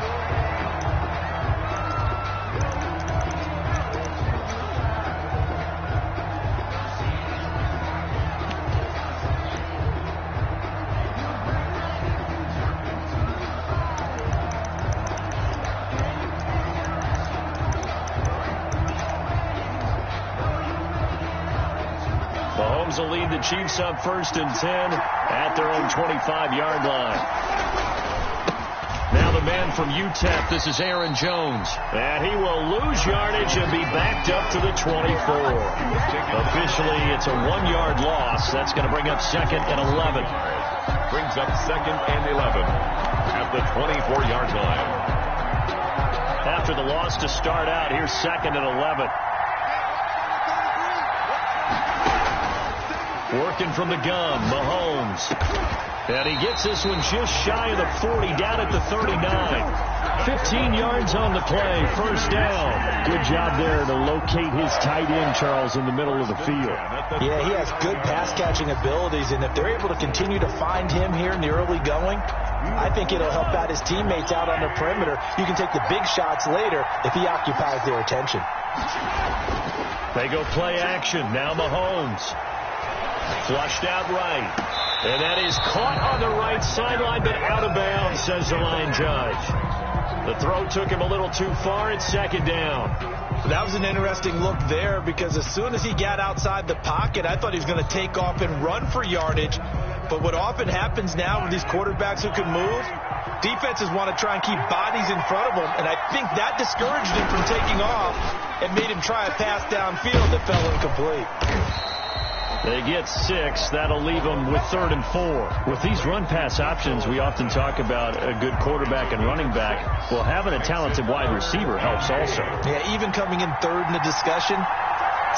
Mahomes will lead the Chiefs up 1st and 10 at their own 25-yard line. Now the man from UTEP, this is Aaron Jones. And he will lose yardage and be backed up to the 24. Officially, it's a 1-yard loss. That's going to bring up 2nd and 11. Brings up 2nd and 11 at the 24-yard line. After the loss to start out, here's 2nd and 11. Working from the gun, Mahomes. And he gets this one just shy of the 40, down at the 39. 15 yards on the play, first down. Good job there to locate his tight end, Charles, in the middle of the field. Yeah, he has good pass-catching abilities, and if they're able to continue to find him here in the early going, I think it'll help out his teammates out on the perimeter. You can take the big shots later if he occupies their attention. They go play action. Now Mahomes. Flushed out right. And that is caught on the right sideline, but out of bounds, says the line judge. The throw took him a little too far. It's second down. That was an interesting look there because as soon as he got outside the pocket, I thought he was going to take off and run for yardage. But what often happens now with these quarterbacks who can move, defenses want to try and keep bodies in front of them, and I think that discouraged him from taking off and made him try a pass downfield that fell incomplete. They get 6. That'll leave them with 3rd and 4. With these run-pass options, we often talk about a good quarterback and running back. Well, having a talented wide receiver helps also. Yeah, even coming in 3rd in the discussion,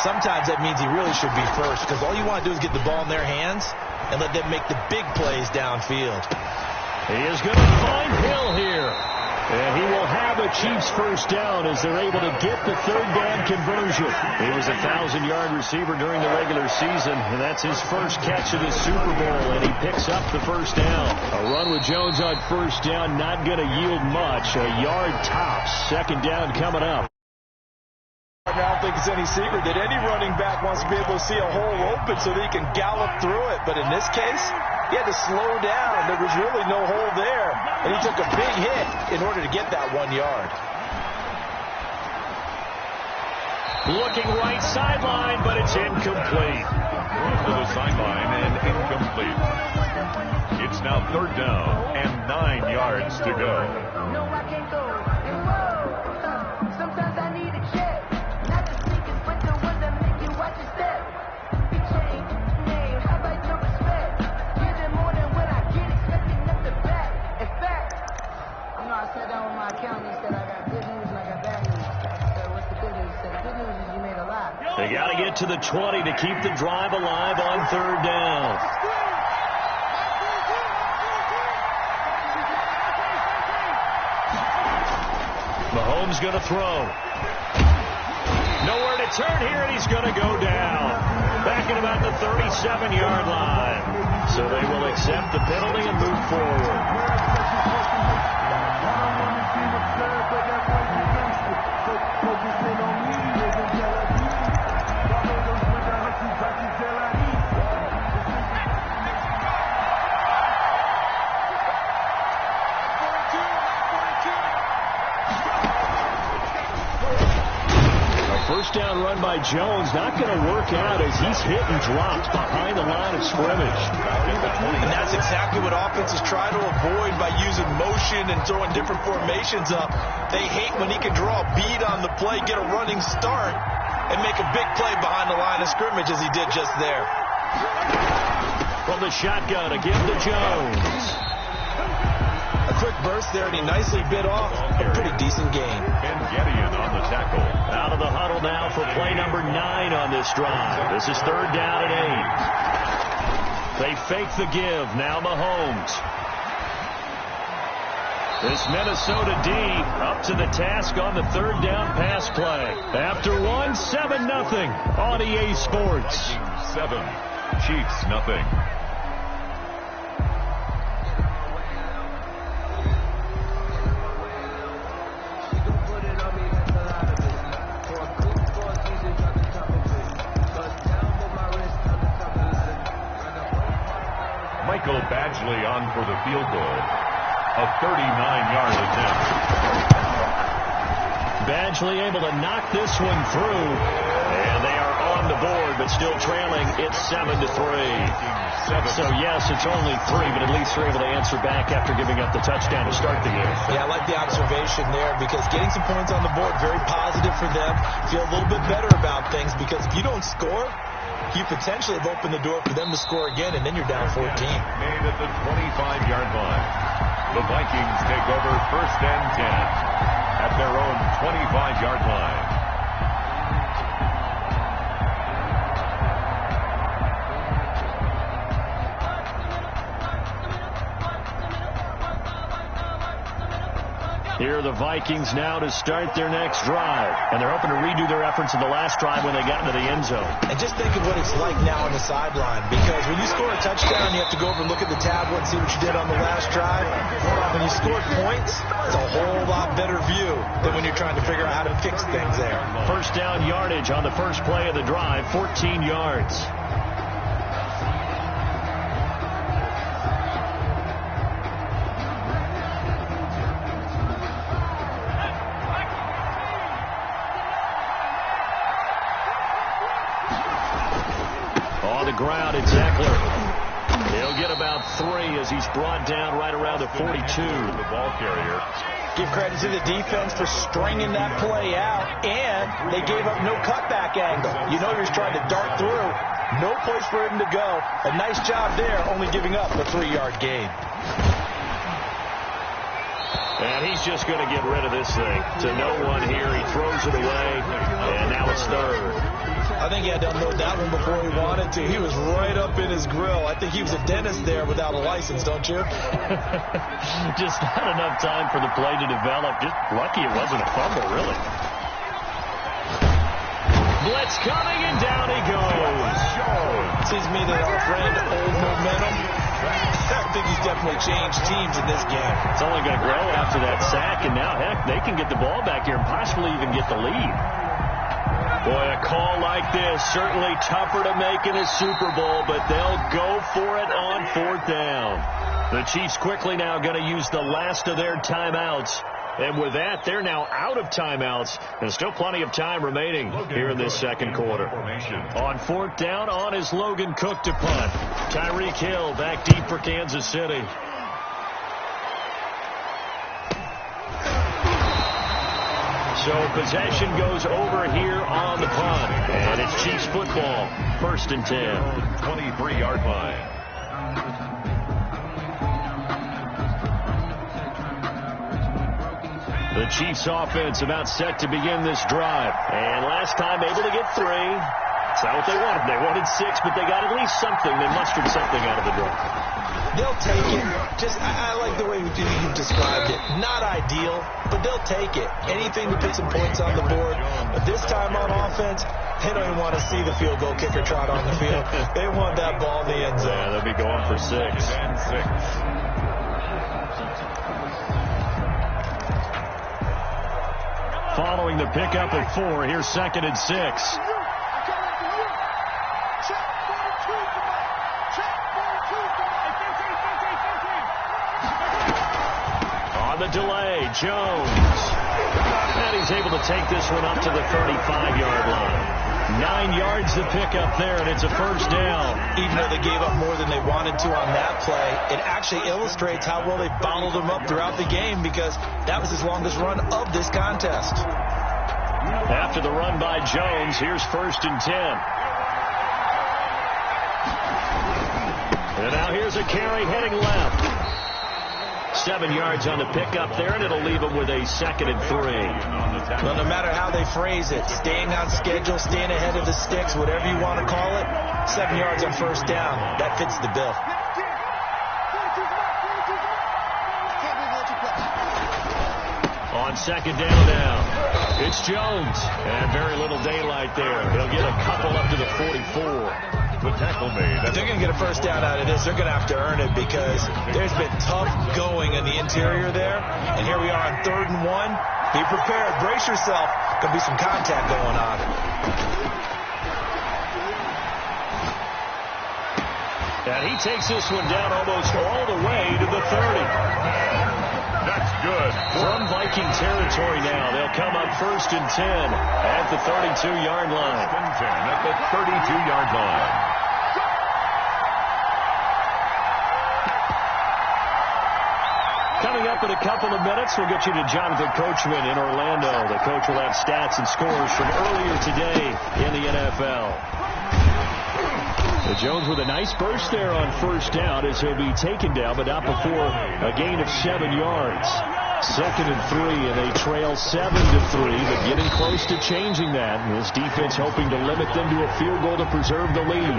sometimes that means he really should be first because all you want to do is get the ball in their hands and let them make the big plays downfield. He is going to find Hill here. And he will have a Chiefs first down as they're able to get the 3rd down conversion. He was a 1,000-yard receiver during the regular season, and that's his first catch of the Super Bowl, and he picks up the first down. A run with Jones on first down, not going to yield much. A yard tops. Second down coming up. I don't think it's any secret that any running back wants to be able to see a hole open so that he can gallop through it. But in this case, he had to slow down. There was really no hole there. And he took a big hit in order to get that 1 yard. Looking right sideline, but it's incomplete. To the sideline and incomplete. It's now 3rd down and 9 yards to go. No, I can't go. Sometimes I need a check. Not the sneakers, but the ones that make you watch your step. Big chain, name, how about your respect? Give them more than what I get, expecting nothing back. In fact, I sat down with my accountant and said I got good news and I got bad news. So what's the good news? The good news is you made a lot. They got to get to the 20 to keep the drive alive on 3rd down. Mahomes going to throw. Nowhere to turn here, and he's going to go down. Back at about the 37-yard line. So they will accept the penalty and move forward. First down run by Jones, not going to work out as he's hit and dropped behind the line of scrimmage. And that's exactly what offenses try to avoid by using motion and throwing different formations up. They hate when he can draw a bead on the play, get a running start, and make a big play behind the line of scrimmage as he did just there. From the shotgun, again to Jones. A quick burst there, and he nicely bit off a pretty decent gain. And Gideon on the tackle. Out of the huddle now for play number 9 on this drive. This is 3rd down and 8. They fake the give. Now Mahomes. This Minnesota D up to the task on the 3rd down pass play. After 1, 7-0 on EA Sports. 7, Chiefs nothing. Michael Badgley on for the field goal. A 39-yard attempt. Badgley able to knock this one through. And they are on the board, but still trailing. It's 7-3. So, yes, it's only 3, but at least they're able to answer back after giving up the touchdown to start the game. Yeah, I like the observation there because getting some points on the board, very positive for them. Feel a little bit better about things because if you don't score, you potentially have opened the door for them to score again, and then you're down 14. Made at the 25-yard line. The Vikings take over 1st and 10 at their own 25-yard line. Here are the Vikings now to start their next drive. And they're hoping to redo their efforts in the last drive when they got into the end zone. And just think of what it's like now on the sideline. Because when you score a touchdown, you have to go over and look at the tablet and see what you did on the last drive. When you scored points, it's a whole lot better view than when you're trying to figure out how to fix things there. First down yardage on the first play of the drive, 14 yards. On the ground, it's Eckler. He'll get about 3 as he's brought down right around the 42. The ball carrier. Give credit to the defense for stringing that play out, and they gave up no cutback angle. You know you're trying to dart through. No place for him to go. A nice job there, only giving up a 3-yard gain. And he's just going to get rid of this thing. To no one here. He throws it away, and now it's 3rd. I think he had to unload that one before he wanted to. He was right up in his grill. I think he was a dentist there without a license, don't you? Just not enough time for the play to develop. Just lucky it wasn't a fumble, really. Blitz coming, and down he goes. Seems to me that our friend, old momentum, I think he's definitely changed teams in this game. It's only going to grow after that sack, and now, heck, they can get the ball back here and possibly even get the lead. Boy, a call like this, certainly tougher to make in a Super Bowl, but they'll go for it on 4th down. The Chiefs quickly now going to use the last of their timeouts. And with that, they're now out of timeouts. There's still plenty of time remaining here in this second quarter. On 4th down, on is Logan Cook to punt. Tyreek Hill back deep for Kansas City. So possession goes over here on the punt. And it's Chiefs football. 1st and 10. 23-yard line. The Chiefs offense about set to begin this drive. And last time able to get 3. That's not what they wanted. They wanted 6, but they got at least something. They mustered something out of the drive. They'll take it. I like the way you described it. Not ideal, but they'll take it. Anything to put some points on the board. But this time on offense, they don't even want to see the field goal kicker trot on the field. They want that ball in the end zone. Yeah, they'll be going for 6. And 6. Following the pickup at 4, here's 2nd and 6. On the delay, Jones. And he's able to take this one up to the 35-yard line. 9 yards to pick up there, and it's a 1st down. Even though they gave up more than they wanted to on that play, it actually illustrates how well they bottled them up throughout the game, because that was his longest run of this contest. After the run by Jones, here's 1st and 10. And now here's a carry heading left. 7 yards on the pickup there, and it'll leave them with a 2nd and 3. Well, no matter how they phrase it, staying on schedule, staying ahead of the sticks, whatever you want to call it, 7 yards on 1st down, that fits the bill. On 2nd down now, it's Jones, and very little daylight there. He'll get a couple up to the 44. The tackle made. If they're going to get a 1st down out of this, they're going to have to earn it, because there's been tough going in the interior there. And here we are on 3rd and 1. Be prepared. Brace yourself. Going to be some contact going on. And he takes this one down almost all the way to the 30. That's good. From Viking territory now. They'll come up 1st and 10 at the 32-yard line. 1st and 10 at the 32-yard line. Coming up in a couple of minutes, we'll get you to Jonathan Coachman in Orlando. The coach will have stats and scores from earlier today in the NFL. Jones with a nice burst there on 1st down as he'll be taken down, but not before a gain of 7 yards. 2nd and 3, and they trail 7-3, but getting close to changing that. And this defense hoping to limit them to a field goal to preserve the lead.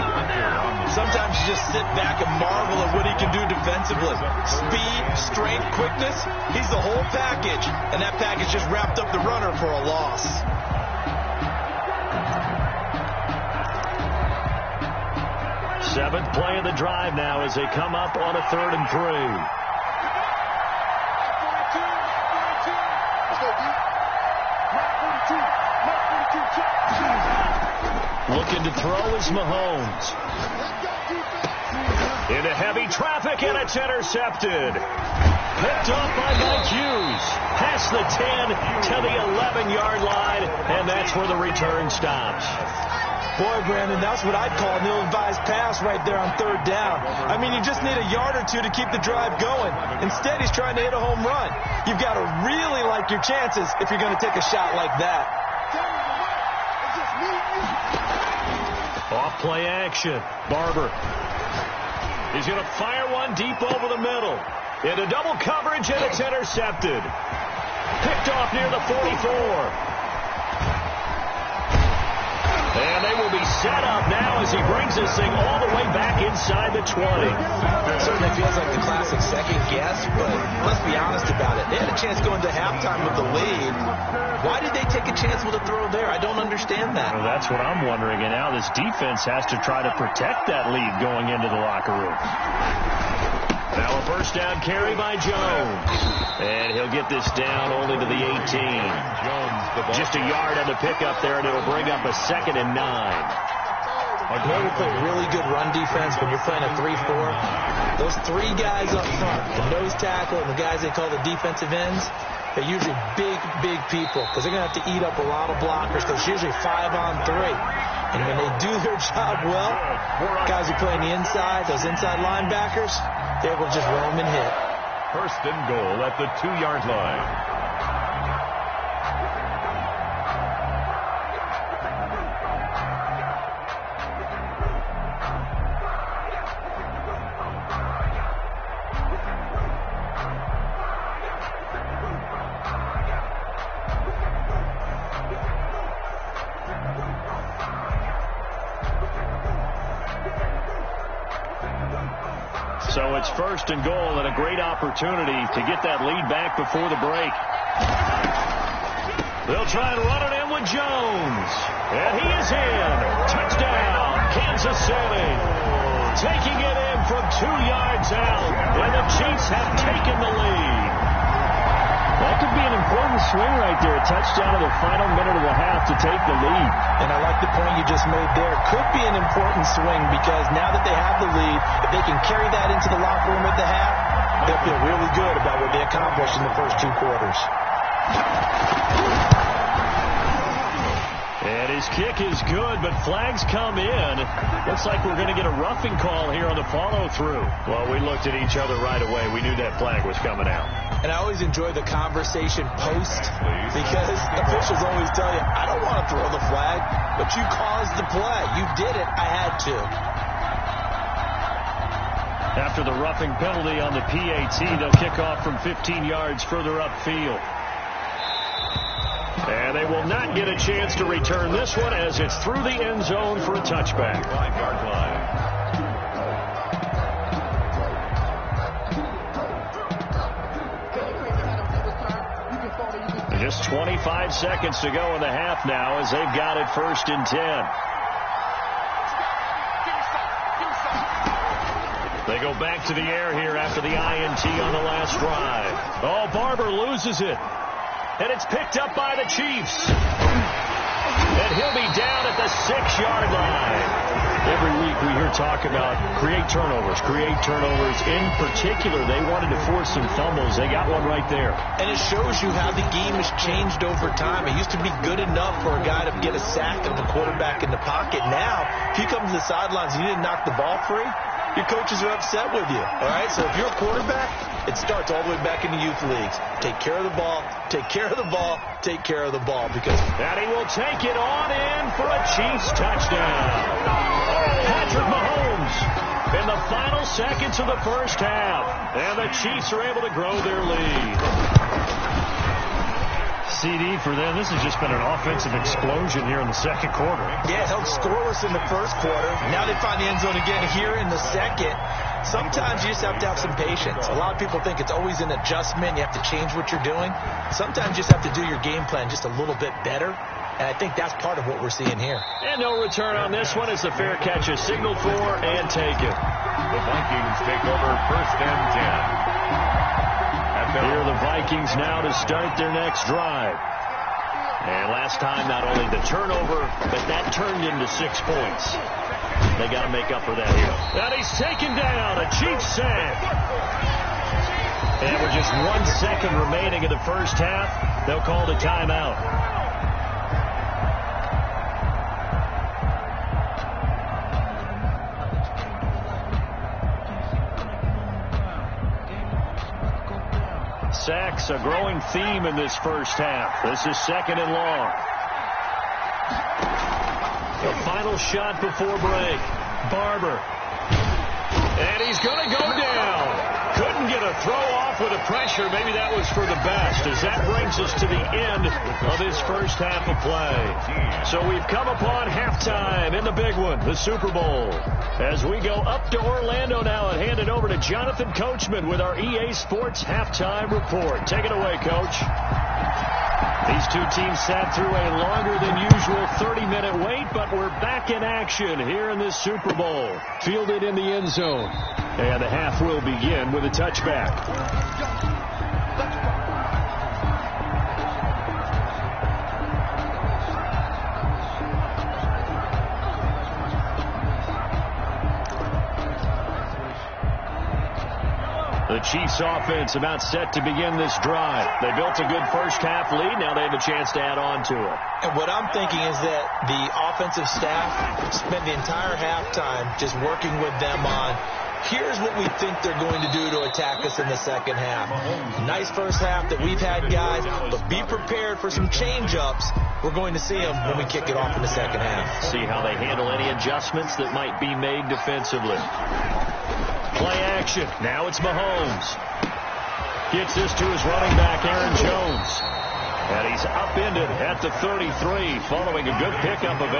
Sometimes you just sit back and marvel at what he can do defensively. Speed, strength, quickness, he's the whole package. And that package just wrapped up the runner for a loss. Seventh play of the drive now as they come up on a 3rd and 3. Looking to throw is Mahomes. Into heavy traffic, and it's intercepted. Picked off by Mike Hughes. Past the 10 to the 11-yard line, and that's where the return stops. Boy, Brandon, that's what I'd call an ill-advised pass right there on third down. I mean, you just need a yard or two to keep the drive going. Instead, he's trying to hit a home run. You've got to really like your chances if you're going to take a shot like that. Off play action. Barber. He's going to fire one deep over the middle. Into double coverage, and it's intercepted. Picked off near the 44. And they will be set up now as he brings this thing all the way back inside the 20. It certainly feels like the classic second guess, but let's be honest about it. They had a chance going to halftime with the lead. Why did they take a chance with a throw there? I don't understand that. Well, that's what I'm wondering. And now this defense has to try to protect that lead going into the locker room. Now a first down carry by Jones. And he'll get this down only to the 18. Just a yard on the pickup there, and it'll bring up a 2nd and 9. You know, we play really good run defense when you're playing a 3-4. Those three guys up front, the nose tackle and the guys they call the defensive ends, they're usually big people because they're going to have to eat up a lot of blockers because it's usually 5-on-3. And when they do their job well, guys who play on the inside, those inside linebackers, they're able to just roam and hit. First and goal at the 2-yard line. So it's first and goal and a great opportunity to get that lead back before the break. They'll try and run it in with Jones. And he is in. Touchdown, Kansas City. Taking it in from 2 yards out. And the Chiefs have taken the lead. That could be an important swing right there. A touchdown in the final minute of the half to take the lead. And I like the point you just made there. Could be an important swing because now that they have the lead, if they can carry that into the locker room at the half, they'll feel really good about what they accomplished in the first 2 quarters. And his kick is good, but flags come in. Looks like we're going to get a roughing call here on the follow-through. Well, we looked at each other right away. We knew that flag was coming out. And I always enjoy the conversation post because officials always tell you, I don't want to throw the flag, but you caused the play. You did it. I had to. After the roughing penalty on the PAT, they'll kick off from 15 yards further upfield. And they will not get a chance to return this one as it's through the end zone for a touchback. 5-yard line. Just 25 seconds to go in the half now as they've got it first and 10. They go back to the air here after the INT on the last drive. Oh, Barber loses it. And it's picked up by the Chiefs. And he'll be down at the 6-yard line. Every week we hear talk about create turnovers. In particular, they wanted to force some fumbles. They got one right there. And it shows you how the game has changed over time. It used to be good enough for a guy to get a sack of the quarterback in the pocket. Now, if you come to the sidelines and you didn't knock the ball free, your coaches are upset with you. All right, so if you're a quarterback, it starts all the way back in the youth leagues. Take care of the ball, take care of the ball, take care of the ball. Because and he will take it on in for a Chiefs touchdown. Patrick Mahomes in the final seconds of the first half. And the Chiefs are able to grow their lead. CD for them. This has just been an offensive explosion here in the second quarter. Yeah, held scoreless in the first quarter. Now they find the end zone again here in the second. Sometimes you just have to have some patience. A lot of people think it's always an adjustment. You have to change what you're doing. Sometimes you just have to do your game plan just a little bit better. And I think that's part of what we're seeing here. And no return on this one as the fair catch is signaled for and taken. The Vikings take over first and 10. Here are the Vikings now to start their next drive. And last time, not only the turnover, but that turned into 6 points. They got to make up for that here. And he's taken down, a Chiefs sack. And with just 1 second remaining in the first half, they'll call the timeout. sacks, a growing theme in this first half. This is 2nd and long. The final shot before break. Barber. And he's going to go down. Couldn't get a throw off with the pressure. Maybe that was for the best, as that brings us to the end of this first half of play. So we've come upon halftime in the big one, the Super Bowl. As we go up to Orlando now and hand it over to Jonathan Coachman with our EA Sports Halftime Report. Take it away, Coach. These two teams sat through a longer than usual 30-minute wait, but we're back in action here in this Super Bowl. Fielded in the end zone. And the half will begin with a touchback. The Chiefs offense about set to begin this drive. They built a good first half lead. Now they have a chance to add on to it. And what I'm thinking is that the offensive staff spent the entire halftime just working with them on, here's what we think they're going to do to attack us in the second half. Nice first half that we've had, guys, but be prepared for some change-ups. We're going to see them when we kick it off in the second half. See how they handle any adjustments that might be made defensively. Play action. Now it's Mahomes. Gets this to his running back, Aaron Jones. And he's upended at the 33 following a good pickup of 8.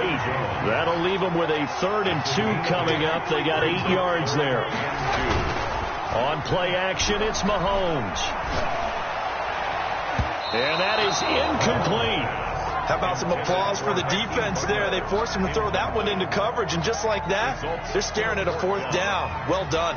That'll leave them with a 3rd and 2 coming up. They got 8 yards there. On play action, it's Mahomes. And that is incomplete. How about some applause for the defense there? They forced him to throw that one into coverage, and just like that, they're staring at a 4th down. Well done.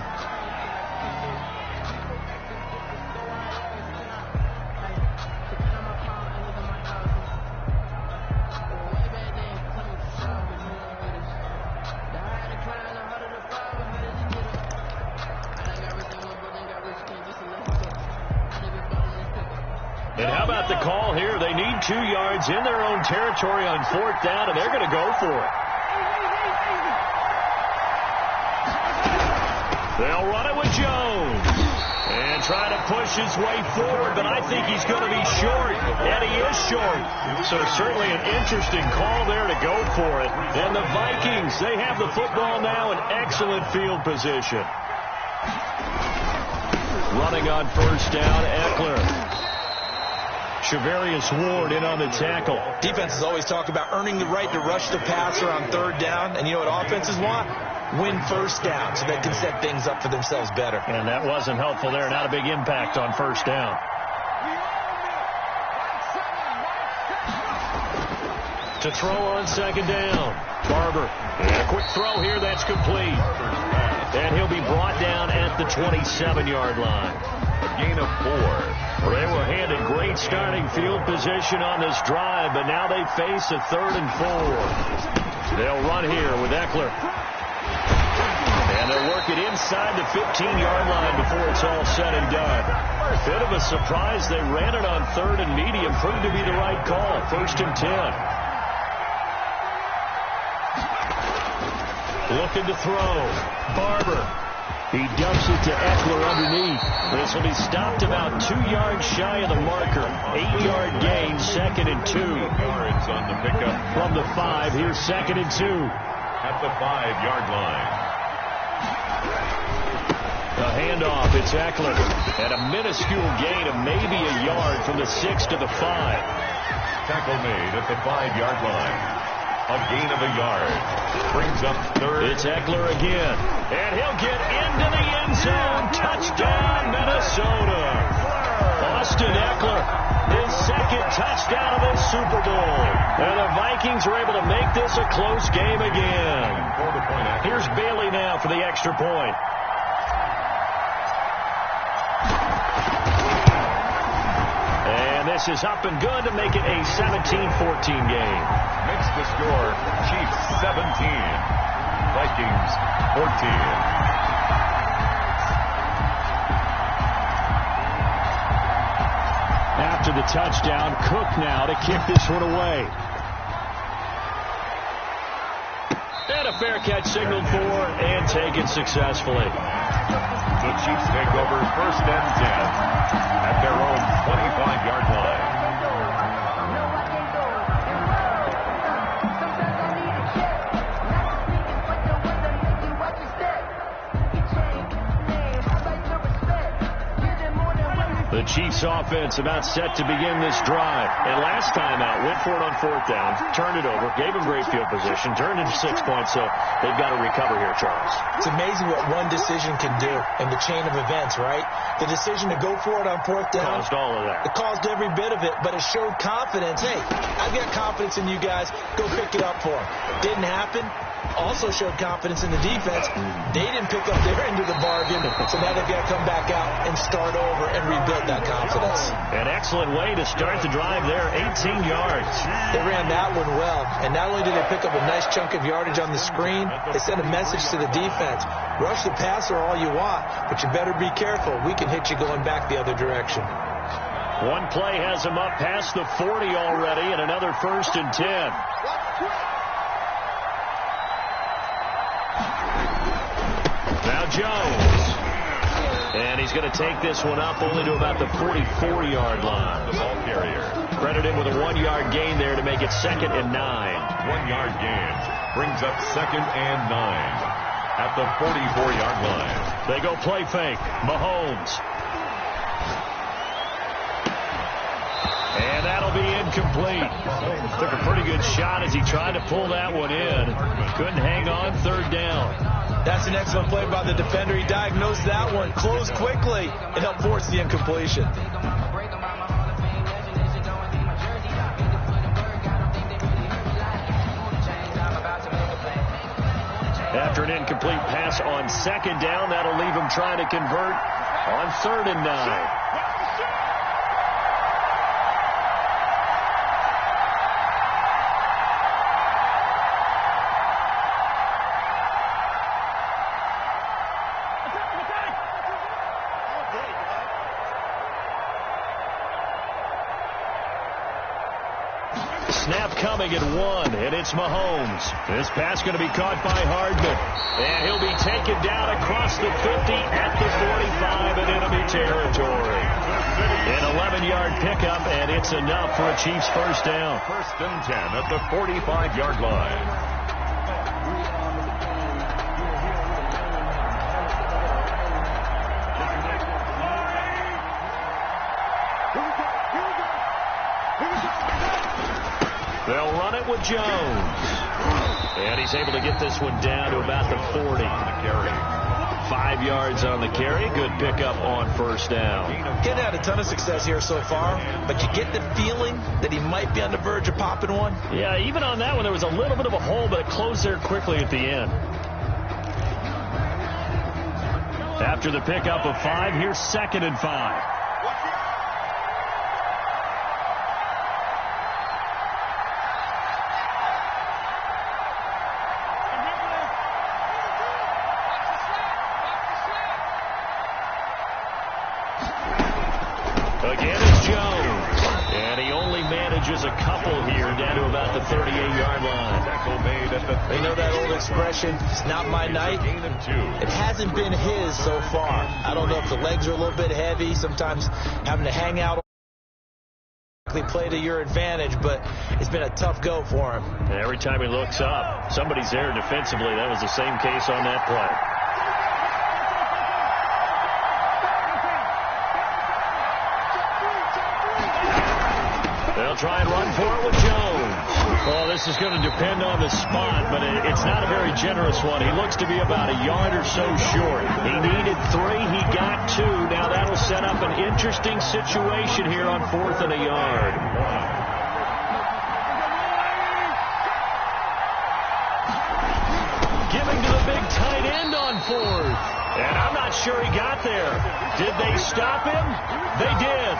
And how about the call here? They need 2 yards in their own territory on 4th down, and they're going to go for it. They'll run it with Jones. And try to push his way forward, but I think he's going to be short. And he is short. So certainly an interesting call there to go for it. And the Vikings, they have the football now in excellent field position. Running on 1st down, Eckler. Shavarius Ward in on the tackle. Defenses always talk about earning the right to rush the passer on 3rd down. And you know what offenses want? Win 1st down so they can set things up for themselves better. And that wasn't helpful there. Not a big impact on 1st down. To throw on 2nd down. Barber. And a quick throw here. That's complete. And he'll be brought down at the 27-yard line. A gain of 4. They were handed great starting field position on this drive, but now they face a 3rd and 4. They'll run here with Eckler. And they'll work it inside the 15-yard line before it's all said and done. Bit of a surprise. They ran it on 3rd and medium. Proved to be the right call. 1st and 10. Looking to throw. Barber. He dumps it to Eckler underneath. This will be stopped about 2 yards shy of the marker. 8-yard gain, 2nd and 2. Yards on the pickup. From the 5, here's 2nd and 2. At the 5-yard line. The handoff, it's Eckler. And a minuscule gain of maybe a yard from the 6 to the 5. Tackle made at the 5-yard line. A gain of a yard. Brings up 3rd. It's Eckler again. And he'll get into the end zone. Touchdown, Minnesota. Austin Eckler, his 2nd touchdown of the Super Bowl. And the Vikings are able to make this a close game again. Here's Bailey now for the extra point. And this is up and good to make it a 17-14 game. Makes the score Chiefs 17, Vikings 14. After the touchdown, Cook now to kick this one away. And a fair catch signaled for and taken successfully. The Chiefs take over 1st and 10 at their own 25-yard line. The Chiefs offense about set to begin this drive. And last time out, went for it on 4th down, turned it over, gave them great field position, turned into 6 points, so they've got to recover here, Charles. It's amazing what one decision can do in the chain of events, right? The decision to go for it on 4th down. Caused all of that. It caused every bit of it, but it showed confidence. Hey, I've got confidence in you guys. Go pick it up for them. Didn't happen. Also showed confidence in the defense. They didn't pick up their end of the bargain, so now they've got to come back out and start over and rebuild that confidence. An excellent way to start the drive there, 18 yards. They ran that one well, and not only did they pick up a nice chunk of yardage on the screen, they sent a message to the defense. Rush the passer all you want, but you better be careful. We can hit you going back the other direction. One play has them up past the 40 already, and another 1st and 10. Now Jones. And he's going to take this one up only to about the 44-yard line. The ball carrier. Credit him with a 1-yard gain there to make it 2nd and 9. 1-yard gain brings up 2nd and 9 at the 44-yard line. They go play fake. Mahomes. And that'll be incomplete. Took a pretty good shot as he tried to pull that one in. Couldn't hang on, 3rd down. That's an excellent play by the defender. He diagnosed that one, closed quickly, and helped force the incompletion. After an incomplete pass on 2nd down, that'll leave him trying to convert on 3rd and 9. Snap coming at 1, and it's Mahomes. This pass going to be caught by Hardman. And he'll be taken down across the 50 at the 45 in enemy territory. An 11-yard pickup, and it's enough for a Chiefs 1st down. 1st and 10 at the 45-yard line. They'll run it with Jones. And he's able to get this one down to about the 40. 5 yards on the carry. Good pickup on 1st down. Getting had a ton of success here so far, but you get the feeling that he might be on the verge of popping one. Yeah, even on that one, there was a little bit of a hole, but it closed there quickly at the end. After the pickup of 5, here's 2nd and 5. Again, it's Jones. And he only manages a couple here down to about the 38-yard line. They know that old expression, it's not my night. It hasn't been his so far. I don't know if the legs are a little bit heavy, sometimes having to hang out. Play to your advantage, but it's been a tough go for him. And every time he looks up, somebody's there defensively. That was the same case on that play. They'll try and run for it with Jones. Well, this is going to depend on the spot, but it's not a very generous one. He looks to be about a yard or so short. He needed 3. He got 2. Now that'll set up an interesting situation here on 4th and a yard. Giving to the big tight end on 4th. And I'm not sure he got there. Did they stop him? They did.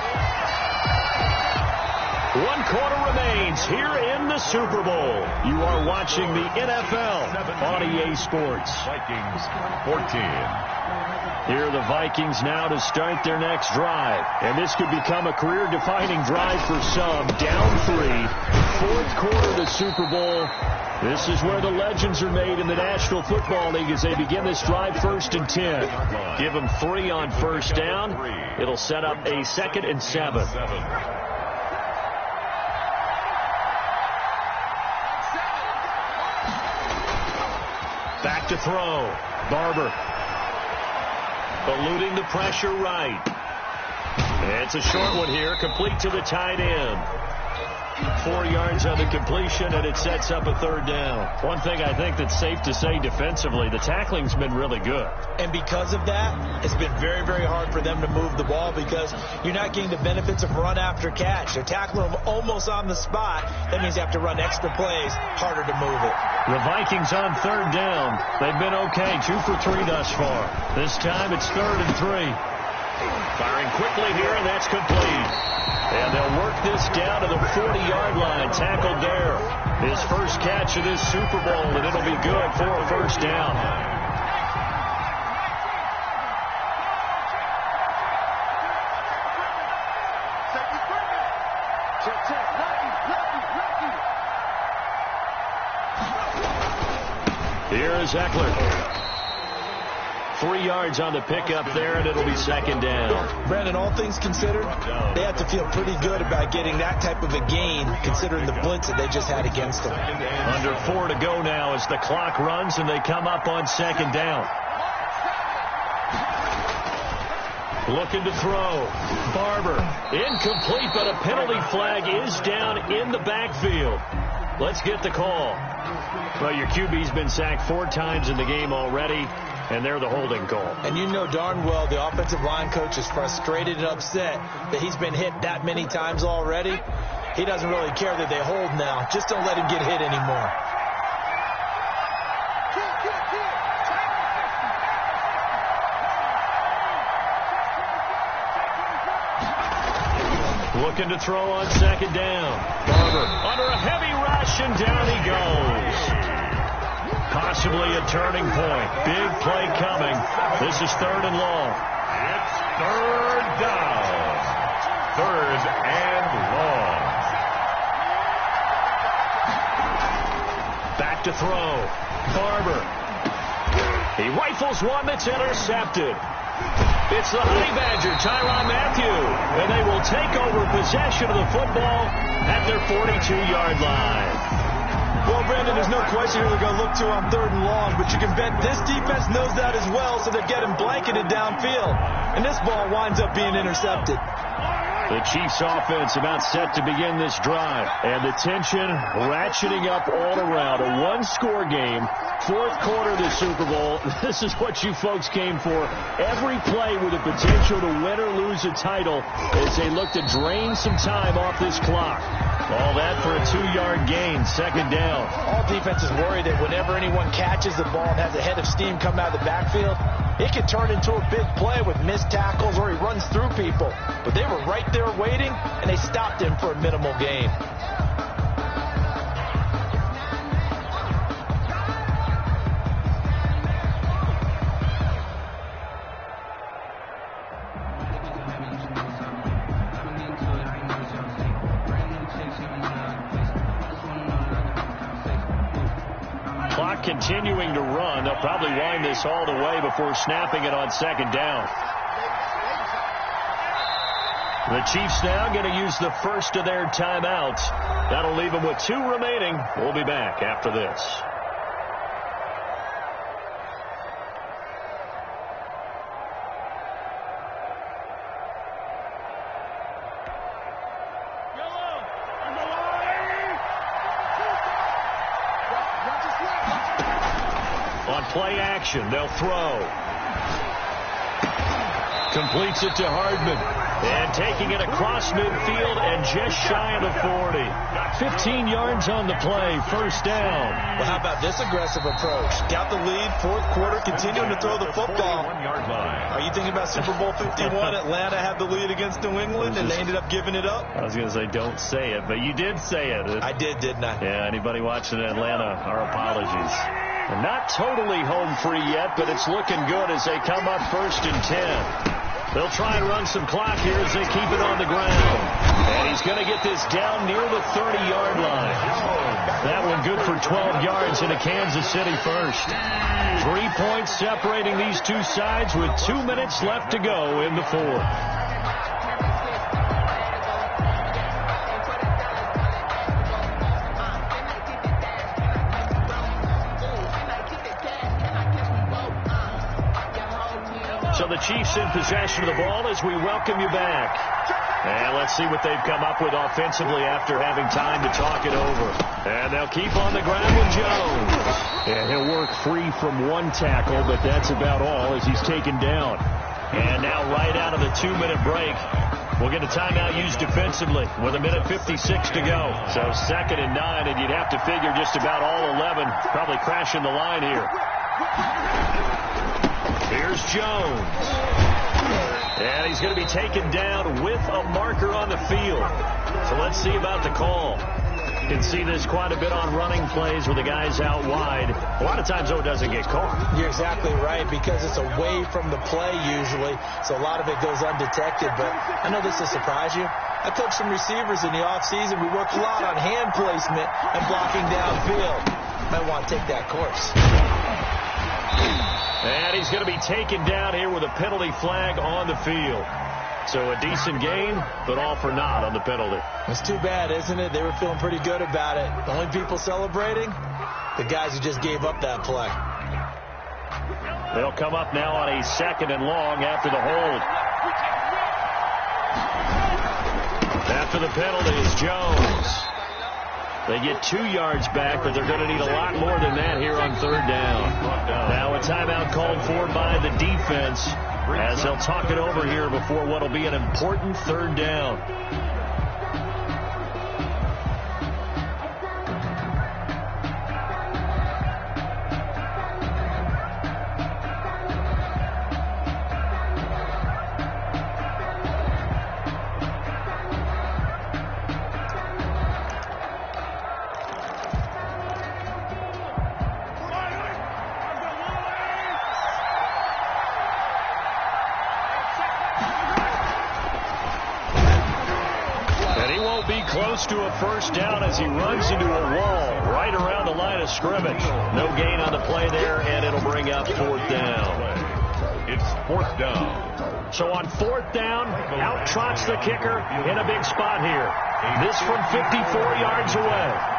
1 quarter remains here in the Super Bowl. You are watching the NFL on EA Sports. Vikings 14. Here are the Vikings now to start their next drive. And this could become a career-defining drive for some. Down 3. 4th quarter of the Super Bowl. This is where the legends are made in the National Football League as they begin this drive 1st and 10. Give them 3 on 1st down. It'll set up a 2nd and 7. Back to throw. Barber. Eluding the pressure right. It's a short one here, complete to the tight end. 4 yards on the completion, and it sets up a 3rd down. One thing I think that's safe to say defensively, the tackling's been really good. And because of that, it's been very, very hard for them to move the ball because you're not getting the benefits of run after catch. They're tackling them almost on the spot. That means you have to run extra plays, harder to move it. The Vikings on 3rd down. They've been okay, 2 for 3 thus far. This time it's 3rd and 3. Firing quickly here, and that's complete. And they'll work this down to the 40-yard line. Tackled there. His first catch of this Super Bowl, and it'll be good for a 1st down. Here is Eckler. 3 yards on the pickup there, and it'll be 2nd down. Brandon, all things considered, they have to feel pretty good about getting that type of a gain, considering the blitz that they just had against them. Under 4 to go now as the clock runs, and they come up on 2nd down. Looking to throw. Barber. Incomplete, but a penalty flag is down in the backfield. Let's get the call. Well, your QB's been sacked 4 times in the game already, and they're the holding call. And you know darn well the offensive line coach is frustrated and upset that he's been hit that many times already. He doesn't really care that they hold now. Just don't let him get hit anymore. Looking to throw on 2nd down. Barber under a heavy rush, and down he goes. Possibly a turning point. Big play coming. This is 3rd and long. It's 3rd down. 3rd and long. Back to throw. Barber. He rifles one that's intercepted. It's the Honey Badger, Tyrann Mathieu, and they will take over possession of the football at their 42-yard line. Well, Brandon, there's no question who they're going to look to on 3rd and long, but you can bet this defense knows that as well, so they're getting blanketed downfield. And this ball winds up being intercepted. The Chiefs offense about set to begin this drive, and the tension ratcheting up all around. A 1-score game, 4th quarter of the Super Bowl. This is what you folks came for. Every play with the potential to win or lose a title as they look to drain some time off this clock. All that for a 2-yard gain, 2nd down. All defenses worry that whenever anyone catches the ball and has a head of steam come out of the backfield, it can turn into a big play with missed tackles or he runs through people. But they were right there waiting, and they stopped him for a minimal gain. Clock continuing to run. They'll probably wind this all the way before snapping it on 2nd down. The Chiefs now going to use the first of their timeouts. That'll leave them with 2 remaining. We'll be back after this. On play action, they'll throw. Completes it to Hardman. And taking it across midfield and just shy of the 40. 15 yards on the play. First down. Well, how about this aggressive approach? Got the lead, fourth quarter, continuing to throw the football. Are you thinking about Super Bowl 51? Atlanta had the lead against New England, and they ended up giving it up? I was going to say don't say it, but you did say it. I did, didn't I? Yeah, anybody watching Atlanta, our apologies. And not totally home free yet, but it's looking good as they come up 1st and 10. They'll try and run some clock here as they keep it on the ground. And he's going to get this down near the 30-yard line. That one good for 12 yards into Kansas City first. 3 points separating these two sides with 2 minutes left to go in the fourth. So the Chiefs in possession of the ball as we welcome you back. And let's see what they've come up with offensively after having time to talk it over. And they'll keep on the ground with Jones. And he'll work free from one tackle, but that's about all as he's taken down. And now right out of the 2-minute break, we'll get a timeout used defensively with 1:56 to go. So 2nd and 9, and you'd have to figure just about all 11 probably crashing the line here. Here's Jones. And he's going to be taken down with a marker on the field. So let's see about the call. You can see this quite a bit on running plays where the guy's out wide. A lot of times, though, it doesn't get caught. You're exactly right, because it's away from the play usually, so a lot of it goes undetected. But I know this will surprise you. I coached some receivers in the offseason. We work a lot on hand placement and blocking downfield. Might want to take that course. And he's going to be taken down here with a penalty flag on the field. So a decent gain, but all for naught on the penalty. It's too bad, isn't it? They were feeling pretty good about it. The only people celebrating, the guys who just gave up that play. They'll come up now on a 2nd and long after the hold. After the penalty is Jones. They get 2 yards back, but they're going to need a lot more than that here on 3rd down. Now a timeout called for by the defense as they'll talk it over here before what will be an important 3rd down. Close to a 1st down as he runs into a wall right around the line of scrimmage. No gain on the play there, and it'll bring up 4th down. It's 4th down. So on 4th down, out trots the kicker in a big spot here. This from 54 yards away.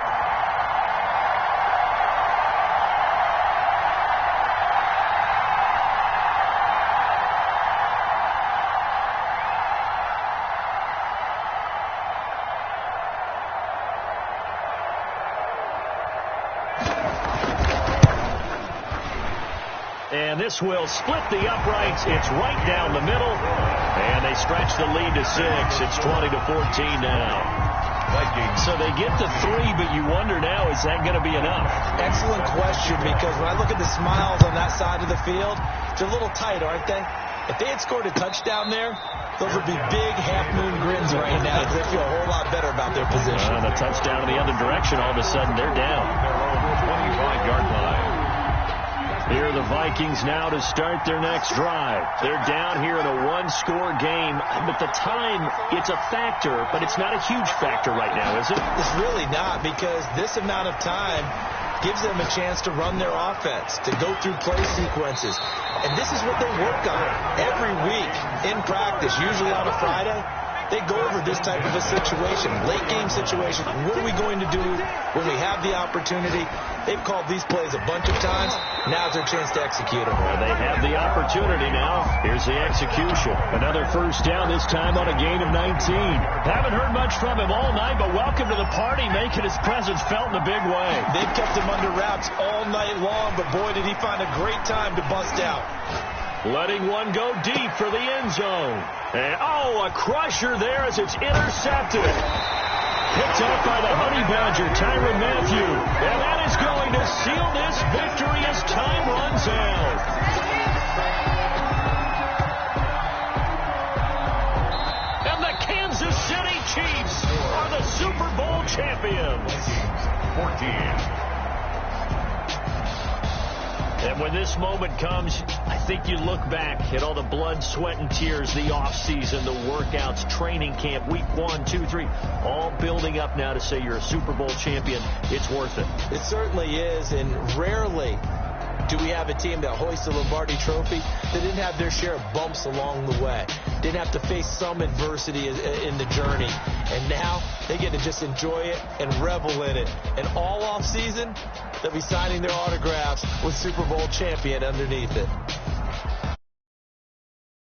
And this will split the uprights. It's right down the middle. And they stretch the lead to 6. It's 20-14 now. So they get to 3, but you wonder now, is that going to be enough? Excellent question, because when I look at the smiles on that side of the field, they're a little tight, aren't they? If they had scored a touchdown there, those would be big half-moon grins right now, because they feel a whole lot better about their position. And a touchdown in the other direction, all of a sudden they're down. 25-yard line. Here are the Vikings now to start their next drive. They're down here in a 1-score game. But the time, it's a factor, but it's not a huge factor right now, is it? It's really not, because this amount of time gives them a chance to run their offense, to go through play sequences. And this is what they work on every week in practice, usually on a Friday. They go over this type of a situation, late game situation. What are we going to do when we have the opportunity? They've called these plays a bunch of times. Now's their chance to execute them. Well, they have the opportunity now. Here's the execution. Another 1st down, this time on a gain of 19. Haven't heard much from him all night, but welcome to the party, making his presence felt in a big way. They've kept him under wraps all night long, but boy, did he find a great time to bust out. letting one go deep for the end zone. And, a crusher there as it's intercepted. Picked up by the Honey Badger, Tyrann Mathieu. And that is going to seal this victory as time runs out. And the Kansas City Chiefs are the Super Bowl champions. 14. And when this moment comes, I think you look back at all the blood, sweat, and tears, the offseason, the workouts, training camp, week 1, 2, 3, all building up now to say you're a Super Bowl champion. It's worth it. It certainly is, and rarely do we have a team that hoists the Lombardi Trophy that didn't have their share of bumps along the way, didn't have to face some adversity in the journey, and now they get to just enjoy it and revel in it. And all off season, they'll be signing their autographs with Super Bowl champion underneath it.